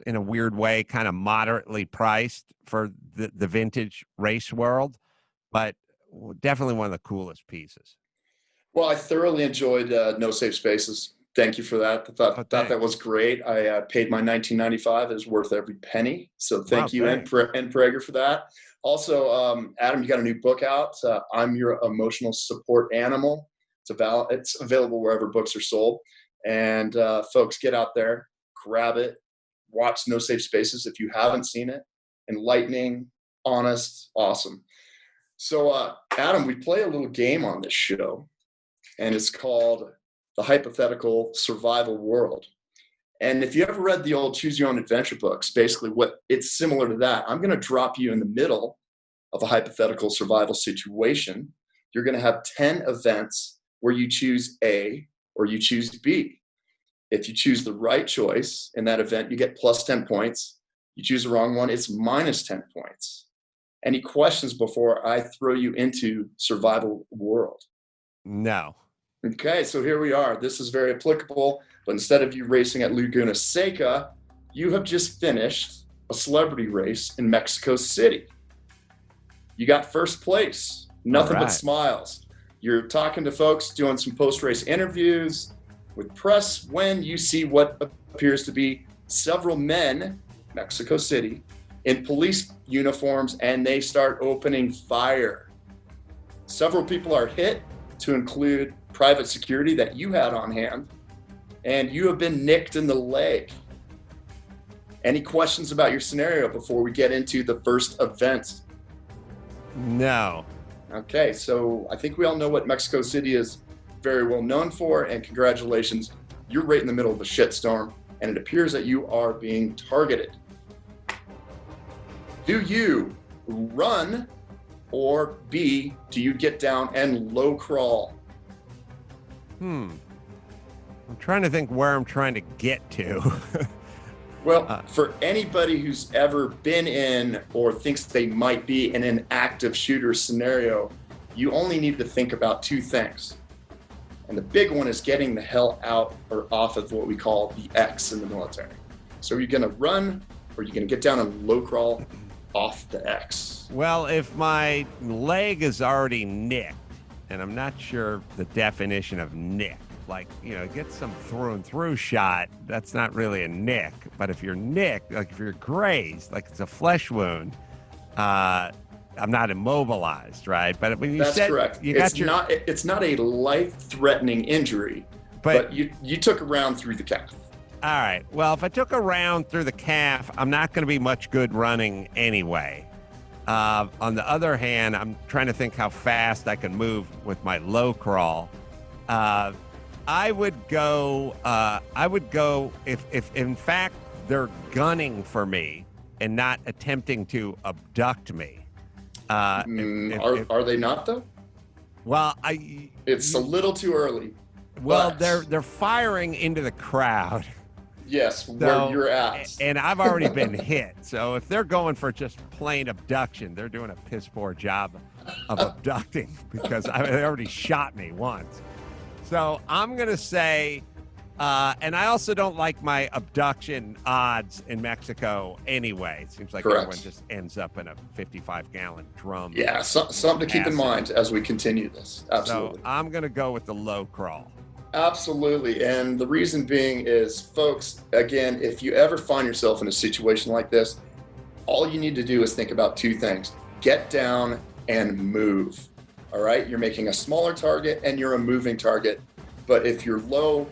in a weird way kind of moderately priced for the vintage race world, but definitely one of the coolest pieces. Well, I thoroughly enjoyed No Safe Spaces. Thank you for that. Thought that was great. I paid my $19.95. It was worth every penny. So thank you, and Prager, for that. Also, Adam, you got a new book out. I'm Your Emotional Support Animal. It's available wherever books are sold. And folks, get out there, grab it, watch No Safe Spaces if you haven't seen it. Enlightening, honest, awesome. So Adam, we play a little game on this show, and it's called the Hypothetical Survival World. And if you ever read the old Choose Your Own Adventure books, basically what it's similar to that. I'm going to drop you in the middle of a hypothetical survival situation. You're going to have 10 events where you choose A or you choose B. If you choose the right choice in that event, you get plus 10 points. You choose the wrong one, it's minus 10 points. Any questions before I throw you into survival world? No. Okay, so here we are. This is very applicable, but instead of you racing at Laguna Seca, you have just finished a celebrity race in Mexico City. You got first place, nothing but smiles. You're talking to folks, doing some post-race interviews with press when you see what appears to be several men, Mexico City, in police uniforms, and they start opening fire. Several people are hit, to include private security that you had on hand, and you have been nicked in the leg. Any questions about your scenario before we get into the first event? No. Okay, so I think we all know what Mexico City is very well known for, and congratulations, you're right in the middle of a shitstorm, and it appears that you are being targeted. Do you run, or B, do you get down and low crawl? I'm trying to think where I'm trying to get to. Well, for anybody who's ever been in or thinks they might be in an active shooter scenario, you only need to think about two things. And the big one is getting the hell out or off of what we call the X in the military. So are you going to run, or are you going to get down and low crawl off the X? Well, if my leg is already nicked, and I'm not sure the definition of nick, like, get some through and through shot, that's not really a nick. But if you're nicked, like if you're grazed, like it's a flesh wound, I'm not immobilized, right? But when you That's said correct. It's not a life-threatening injury, but you took a round through the calf. All right. Well, if I took a round through the calf, I'm not going to be much good running anyway. On the other hand, I'm trying to think how fast I can move with my low crawl. I would go if in fact they're gunning for me and not attempting to abduct me. Are they not though? Well, it's a little too early. Well, they're firing into the crowd. Yes, where you're at. And I've already been hit. So if they're going for just plain abduction, they're doing a piss poor job of abducting, because they already shot me once. So I'm going to say, and I also don't like my abduction odds in Mexico anyway. It seems like everyone just ends up in a 55-gallon drum. Yeah, something to keep in mind as we continue this. Absolutely. So I'm going to go with the low crawl. Absolutely. And the reason being is, folks, again, if you ever find yourself in a situation like this, all you need to do is think about two things. Get down and move. All right? You're making a smaller target and you're a moving target. But if you're low,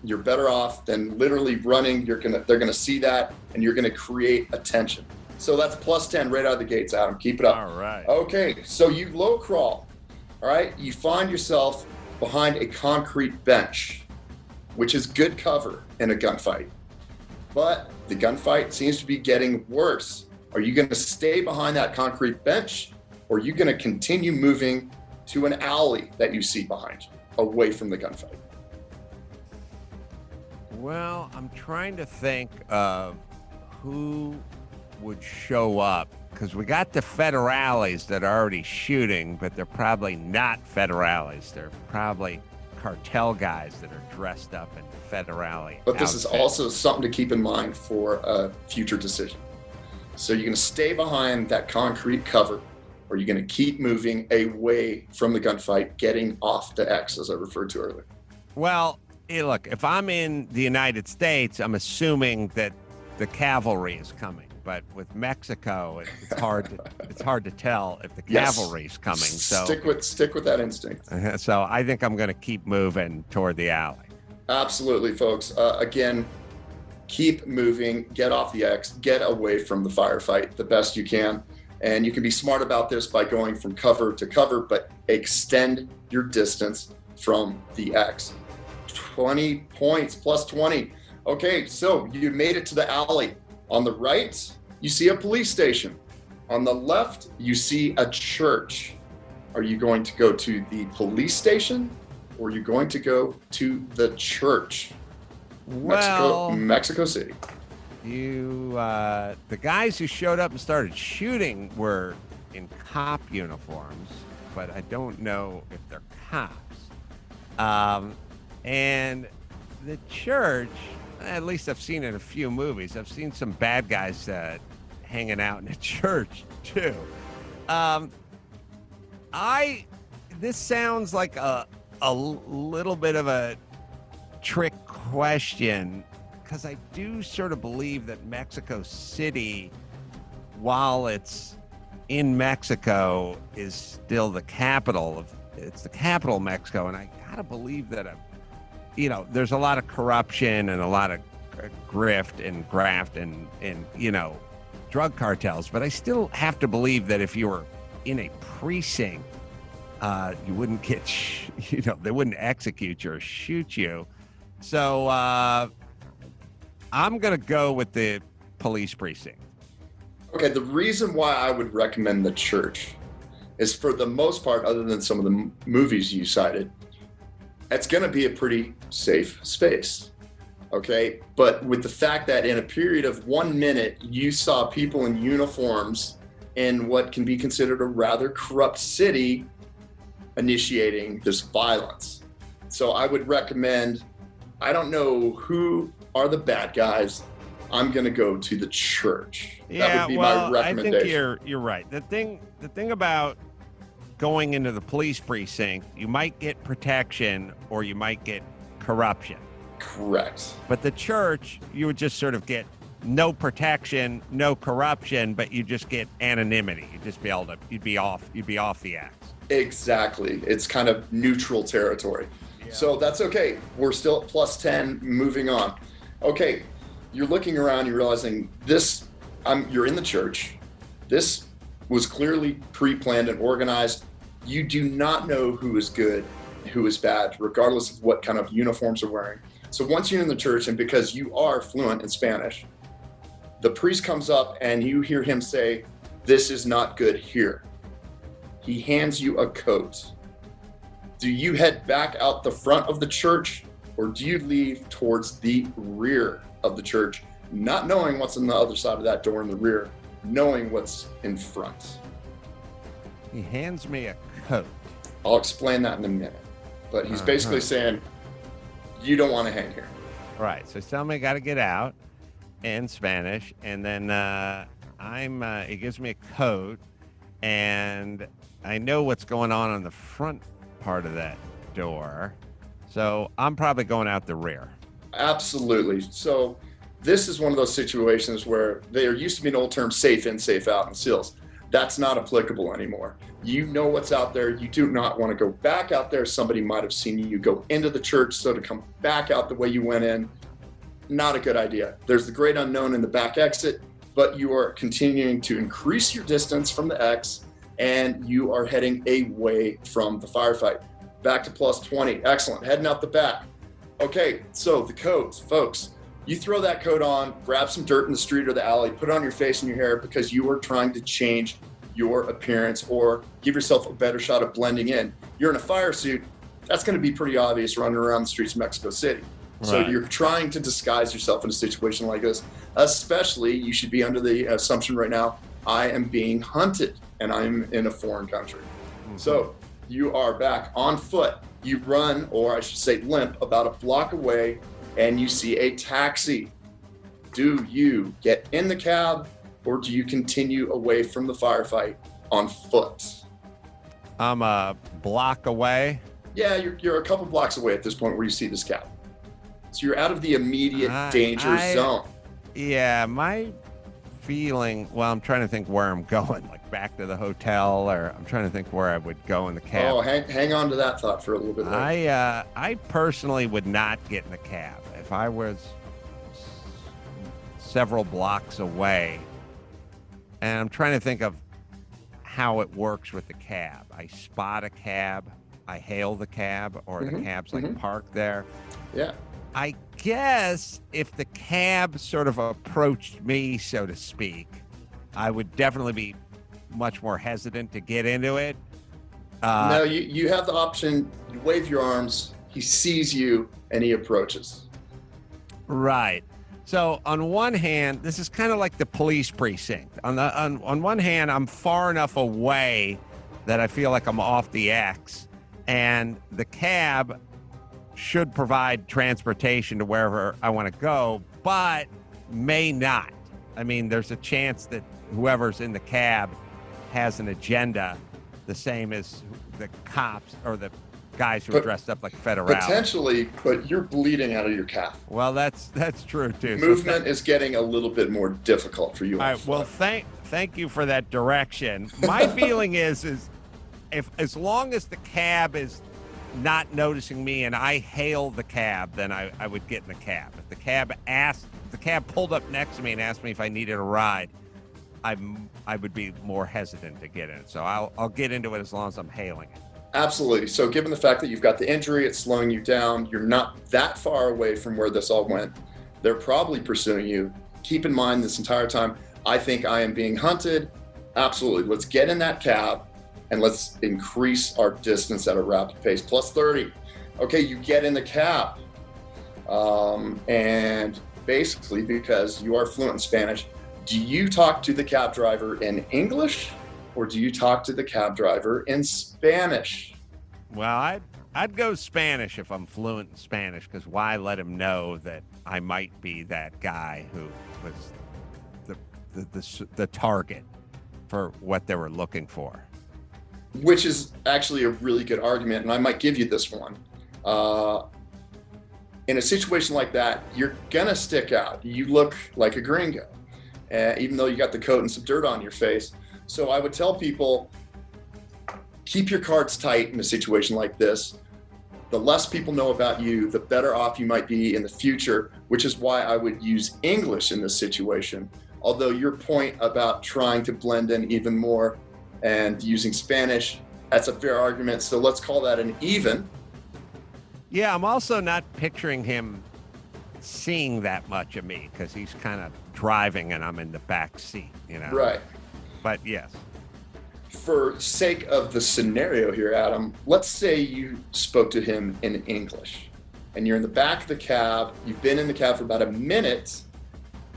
you're better off than literally running. They're gonna see that, and you're gonna create attention. So that's plus 10 right out of the gates, Adam. Keep it up. All right. Okay, so you low crawl. All right, you find yourself behind a concrete bench, which is good cover in a gunfight. But the gunfight seems to be getting worse. Are you going to stay behind that concrete bench, or are you going to continue moving to an alley that you see behind you, away from the gunfight? Well, I'm trying to think of who would show up, because we got the federales that are already shooting, but they're probably not federales. They're probably cartel guys that are dressed up in federale But this outfits. is also something to keep in mind for a future decision. So you're going to stay behind that concrete cover, or you're going to keep moving away from the gunfight, getting off the X, as I referred to earlier. Well, hey, look, if I'm in the United States, I'm assuming that the cavalry is coming. But with Mexico, it's hard to tell if the cavalry is coming. So stick with that instinct. So I think I'm going to keep moving toward the alley. Absolutely, folks. Again, keep moving, get off the X, get away from the firefight the best you can. And you can be smart about this by going from cover to cover, but extend your distance from the X. 20 points, plus 20. Okay, so you made it to the alley. On the right, you see a police station. On the left, you see a church. Are you going to go to the police station, or are you going to go to the church? Well, Mexico City. The guys who showed up and started shooting were in cop uniforms, but I don't know if they're cops. And the church, at least I've seen in a few movies, I've seen some bad guys hanging out in a church too. This sounds like a little bit of a trick question, because I do sort of believe that Mexico City, while it's in Mexico, is still the capital of Mexico, and I gotta believe that there's a lot of corruption and a lot of grift and graft and drug cartels, but I still have to believe that if you were in a precinct, you wouldn't get they wouldn't execute you or shoot you. So I'm gonna go with the police precinct. Okay, the reason why I would recommend the church is, for the most part, other than some of the movies you cited, it's going to be a pretty safe space. Okay, but with the fact that in a period of 1 minute, you saw people in uniforms in what can be considered a rather corrupt city initiating this violence. So I would recommend, I don't know who are the bad guys, I'm going to go to the church. That would be my recommendation. I think you're right. The thing about going into the police precinct, you might get protection or you might get corruption. Correct. But the church, you would just sort of get no protection, no corruption, but you just get anonymity. You'd just be able to, you'd be off the axe. Exactly. It's kind of neutral territory. Yeah. So that's okay. We're still at plus 10, moving on. Okay. You're looking around, you're realizing you're in the church. This was clearly pre-planned and organized. You do not know who is good, who is bad, regardless of what kind of uniforms they're wearing. So once you're in the church, and because you are fluent in Spanish, the priest comes up and you hear him say, "This is not good here." He hands you a coat. Do you head back out the front of the church, or do you leave towards the rear of the church, not knowing what's on the other side of that door in the rear, knowing what's in front? He hands me a coat. I'll explain that in a minute. But he's basically saying, you don't want to hang here. Right. So tell me I got to get out in Spanish. And then he gives me a coat, and I know what's going on the front part of that door. So I'm probably going out the rear. Absolutely. So this is one of those situations where there used to be an old term, safe in, safe out in SEALs. That's not applicable anymore. You know what's out there. You do not want to go back out there. Somebody might have seen you go into the church, so to come back out the way you went in, not a good idea. There's the great unknown in the back exit, but you are continuing to increase your distance from the X, and you are heading away from the firefight. Back to plus 20. Excellent. Heading out the back. Okay, so the coats, folks. You throw that coat on, grab some dirt in the street or the alley, put it on your face and your hair because you are trying to change your appearance or give yourself a better shot of blending in. You're in a fire suit, that's going to be pretty obvious running around the streets of Mexico City. Right. So you're trying to disguise yourself in a situation like this. Especially, you should be under the assumption right now, I am being hunted and I'm in a foreign country. Mm-hmm. So you are back on foot. You run, or I should say limp, about a block away, and you see a taxi. Do you get in the cab, or do you continue away from the firefight on foot? I'm a block away. Yeah, you're a couple blocks away at this point where you see this cab. So you're out of the immediate danger zone. Yeah, my feeling, well, I'm trying to think where I'm going, like back to the hotel, or I'm trying to think where I would go in the cab. Oh, hang on to that thought for a little bit later. I personally would not get in the cab. If I was several blocks away, and I'm trying to think of how it works with the cab. I spot a cab, I hail the cab, or the cab's like parked there. Yeah. I guess if the cab sort of approached me, so to speak, I would definitely be much more hesitant to get into it. No, you have the option. You wave your arms. He sees you and he approaches. Right. So on one hand, this is kind of like the police precinct. On one hand, I'm far enough away that I feel like I'm off the X, and the cab should provide transportation to wherever I want to go, but may not. I mean, there's a chance that whoever's in the cab has an agenda, the same as the cops or the guys who are dressed up like federal. Potentially, but you're bleeding out of your calf. Well, that's true too. Movement is getting a little bit more difficult for you. All right. Well, thank you for that direction. My feeling is if as long as the cab is not noticing me and I hail the cab, then I would get in the cab. If the cab pulled up next to me and asked me if I needed a ride, I would be more hesitant to get in it. So I'll get into it as long as I'm hailing it. Absolutely. So given the fact that you've got the injury, it's slowing you down, you're not that far away from where this all went. They're probably pursuing you. Keep in mind this entire time, I think I am being hunted. Absolutely. Let's get in that cab and let's increase our distance at a rapid pace. Plus 30. Okay, you get in the cab. And basically, because you are fluent in Spanish, do you talk to the cab driver in English or do you talk to the cab driver in Spanish? Well, I'd go Spanish if I'm fluent in Spanish, because why let him know that I might be that guy who was the target for what they were looking for. Which is actually a really good argument, and I might give you this one. In a situation like that, you're gonna stick out. You look like a gringo, even though you got the coat and some dirt on your face. So I would tell people, keep your cards tight in a situation like this. The less people know about you, the better off you might be in the future, which is why I would use English in this situation. Although your point about trying to blend in even more and using Spanish, that's a fair argument. So let's call that an even. Yeah, I'm also not picturing him seeing that much of me because he's kind of driving and I'm in the back seat, you know? Right. But yes. For sake of the scenario here, Adam, let's say you spoke to him in English and you're in the back of the cab. You've been in the cab for about a minute.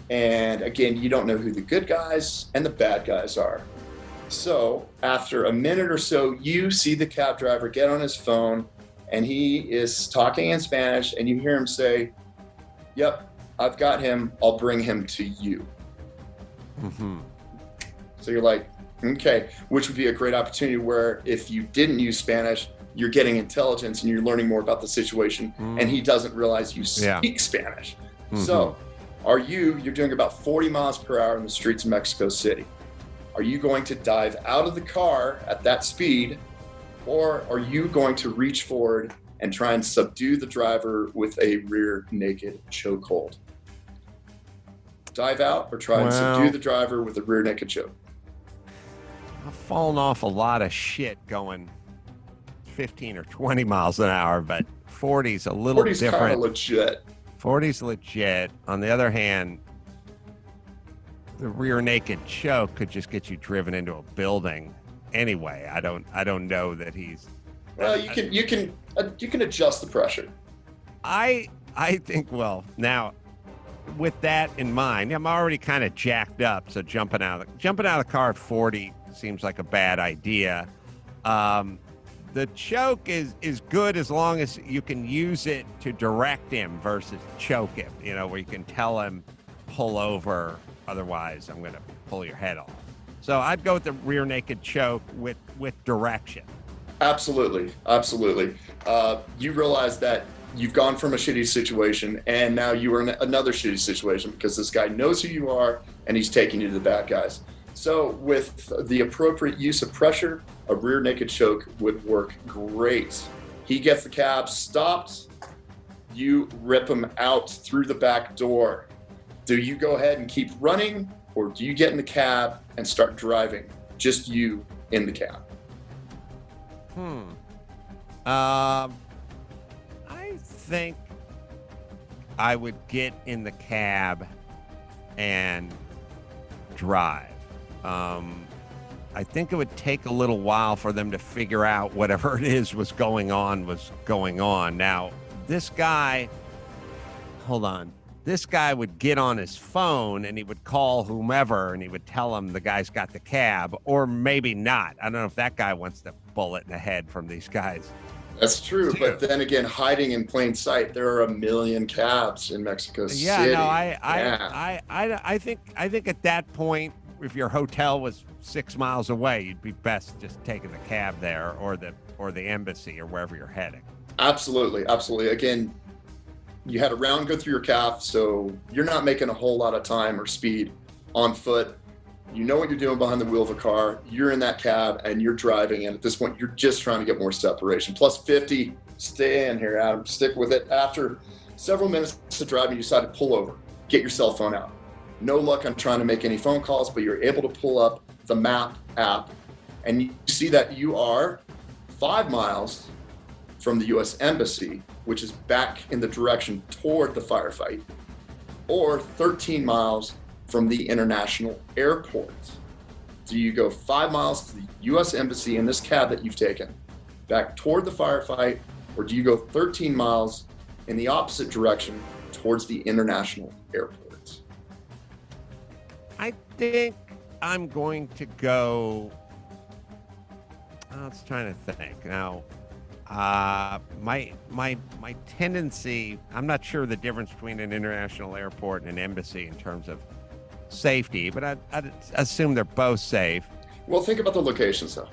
And again, you don't know who the good guys and the bad guys are. So after a minute or so, you see the cab driver get on his phone and he is talking in Spanish and you hear him say, "Yep, I've got him. I'll bring him to you." Mm-hmm. So you're like, okay, which would be a great opportunity where if you didn't use Spanish, you're getting intelligence and you're learning more about the situation and he doesn't realize you speak Spanish. Mm-hmm. So you're doing about 40 miles per hour in the streets of Mexico City. Are you going to dive out of the car at that speed, or are you going to reach forward and try and subdue the driver with a rear naked chokehold? Dive out or try and subdue the driver with a rear naked choke? I've fallen off a lot of shit going 15 or 20 miles an hour, but 40's a little 40's different. Kind of legit. 40's legit. On the other hand, the rear naked choke could just get you driven into a building anyway. I don't know that he's. Well, you can adjust the pressure. I think, well, now with that in mind, I'm already kind of jacked up, so jumping out of the car at 40 seems like a bad idea. The choke is good as long as you can use it to direct him versus choke him, you know, where you can tell him, pull over, otherwise I'm going to pull your head off. So I'd go with the rear naked choke with direction. Absolutely. You realize that you've gone from a shitty situation and now you are in another shitty situation because this guy knows who you are and he's taking you to the bad guys. So with the appropriate use of pressure, a rear naked choke would work great. He gets the cab stopped. You rip him out through the back door. Do you go ahead and keep running, or do you get in the cab and start driving? Just you in the cab? I think I would get in the cab and drive. I think it would take a little while for them to figure out whatever it is was going on. Now, this guy, hold on. This guy would get on his phone and he would call whomever and he would tell him the guy's got the cab, or maybe not. I don't know if that guy wants to bullet in the head from these guys. That's true, but then again, hiding in plain sight, there are a million cabs in Mexico City. I think at that point, if your hotel was 6 miles away, you'd be best just taking the cab there, or the embassy, or wherever you're heading. Absolutely. Again, you had a round go through your calf, so you're not making a whole lot of time or speed on foot. You know what you're doing behind the wheel of a car. You're in that cab and you're driving, and at this point, you're just trying to get more separation. Plus 50, stay in here, Adam. Stick with it. After several minutes of driving, you decide to pull over, get your cell phone out. No luck on trying to make any phone calls, but you're able to pull up the map app, and you see that you are 5 miles from the U.S. Embassy, which is back in the direction toward the firefight, or 13 miles from the international airport. Do you go 5 miles to the U.S. Embassy in this cab that you've taken back toward the firefight, or do you go 13 miles in the opposite direction towards the international airport? I think I'm going to go. I was trying to think now. My tendency. I'm not sure the difference between an international airport and an embassy in terms of safety, but I'd assume they're both safe. Well, think about the locations, though.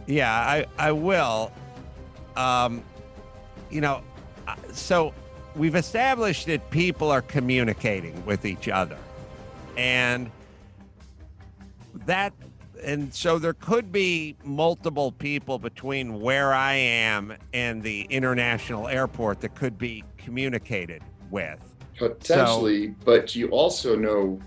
Yeah, I will. So we've established that people are communicating with each other. And so there could be multiple people between where I am and the international airport that could be communicated with. Potentially, but you also know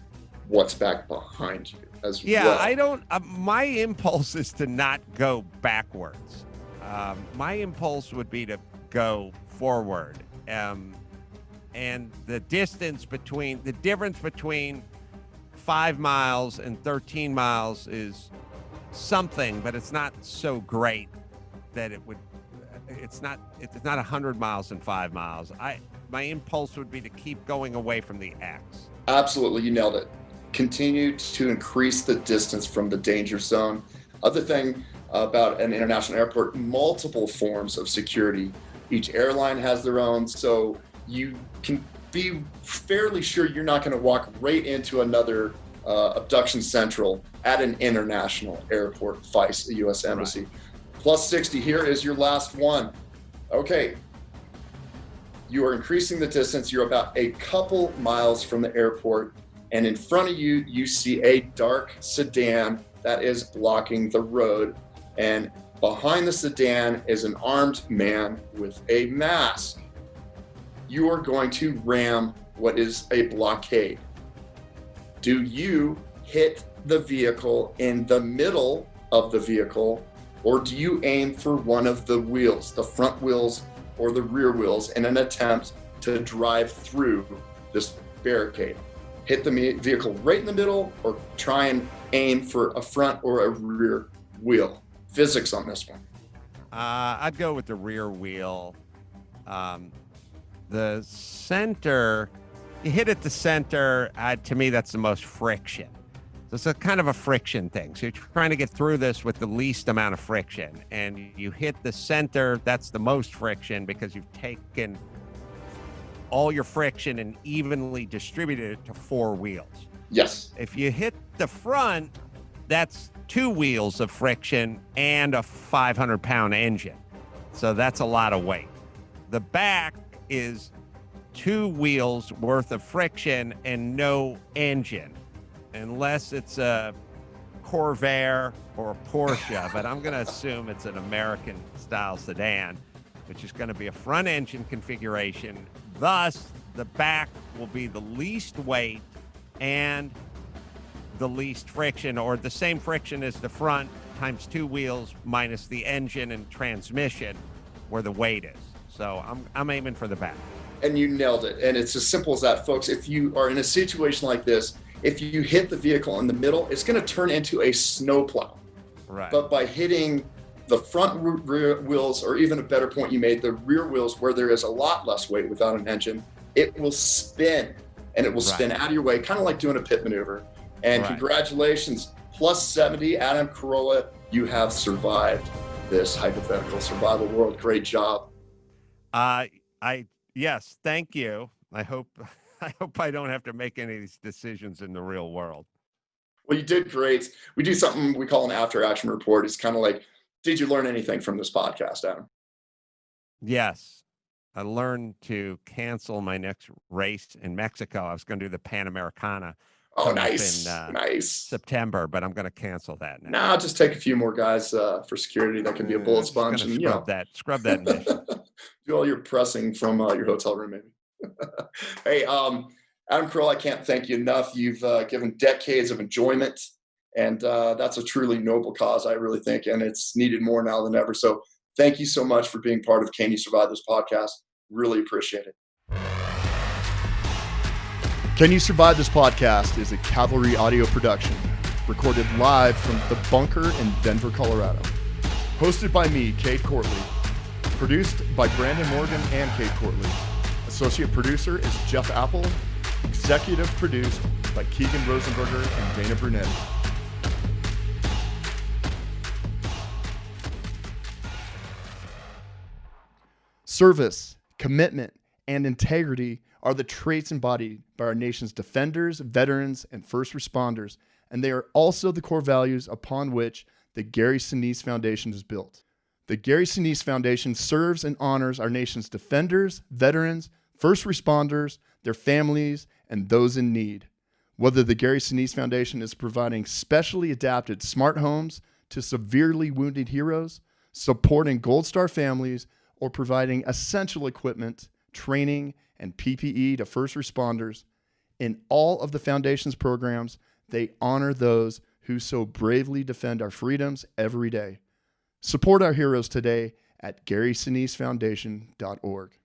what's back behind you as well. Yeah, I don't, my impulse is to not go backwards. My impulse would be to go forward. And the difference between 5 miles and 13 miles is something, but it's not so great that it's not 100 miles and 5 miles. My impulse would be to keep going away from the X. Absolutely, you nailed it. Continue to increase the distance from the danger zone. Other thing about an international airport, multiple forms of security. Each airline has their own, so you can be fairly sure you're not going to walk right into another abduction central at an international airport, FICE, the U.S. Embassy. Right. Plus 60, here is your last one. Okay, you are increasing the distance. You're about a couple miles from the airport, and in front of you, you see a dark sedan that is blocking the road. And behind the sedan is an armed man with a mask. You are going to ram what is a blockade. Do you hit the vehicle in the middle of the vehicle, or do you aim for one of the wheels, the front wheels or the rear wheels, in an attempt to drive through this barricade? Hit the vehicle right in the middle, or try and aim for a front or a rear wheel? Physics on this one. I'd go with the rear wheel. The center, you hit at the center, to me, that's the most friction. So it's a kind of a friction thing. So you're trying to get through this with the least amount of friction. And you hit the center, that's the most friction, because you've taken all your friction and evenly distributed it to 4 wheels. Yes. If you hit the front, that's 2 wheels of friction and a 500-pound engine. So that's a lot of weight. The back is 2 wheels worth of friction and no engine, unless it's a Corvair or a Porsche, but I'm going to assume it's an American-style sedan, which is going to be a front engine configuration. Thus, the back will be the least weight and the least friction, or the same friction as the front times 2 wheels minus the engine and transmission where the weight is. So I'm aiming for the back. And you nailed it. And it's as simple as that, folks. If you are in a situation like this, if you hit the vehicle in the middle, it's going to turn into a snowplow. Right. But by hitting the front rear wheels, or even a better point you made, the rear wheels, where there is a lot less weight without an engine, it will spin, and it will spin out of your way, kind of like doing a pit maneuver. And congratulations, plus 70, Adam Carolla, you have survived this hypothetical survival world. Great job. Yes, thank you. I hope I don't have to make any of these decisions in the real world. Well, you did great. We do something we call an after action report. It's kind of like, did you learn anything from this podcast, Adam? Yes. I learned to cancel my next race in Mexico. I was going to do the Panamericana. Oh, nice. Nice. September, but I'm going to cancel that now. Nah, just take a few more guys for security. That can be a bullet sponge. And scrub that mission. Do all your pressing from your hotel room, maybe. Hey, Adam Carolla, I can't thank you enough. You've given decades of enjoyment, and that's a truly noble cause, I really think, and it's needed more now than ever. So thank you so much for being part of Can You Survive This podcast. Really appreciate it. Can You Survive This podcast is a Cavalry audio production, recorded live from the bunker in Denver, Colorado. Hosted by me, Cade Courtley. Produced by Brandon Morgan and Cade Courtley. Associate producer is Jeff Apple. Executive produced by Keegan Rosenberger and Dana Brunetti. Service, commitment, and integrity are the traits embodied by our nation's defenders, veterans, and first responders, and they are also the core values upon which the Gary Sinise Foundation is built. The Gary Sinise Foundation serves and honors our nation's defenders, veterans, first responders, their families, and those in need. Whether the Gary Sinise Foundation is providing specially adapted smart homes to severely wounded heroes, supporting Gold Star families, or providing essential equipment, training, and PPE to first responders, in all of the Foundation's programs, they honor those who so bravely defend our freedoms every day. Support our heroes today at GarySiniseFoundation.org.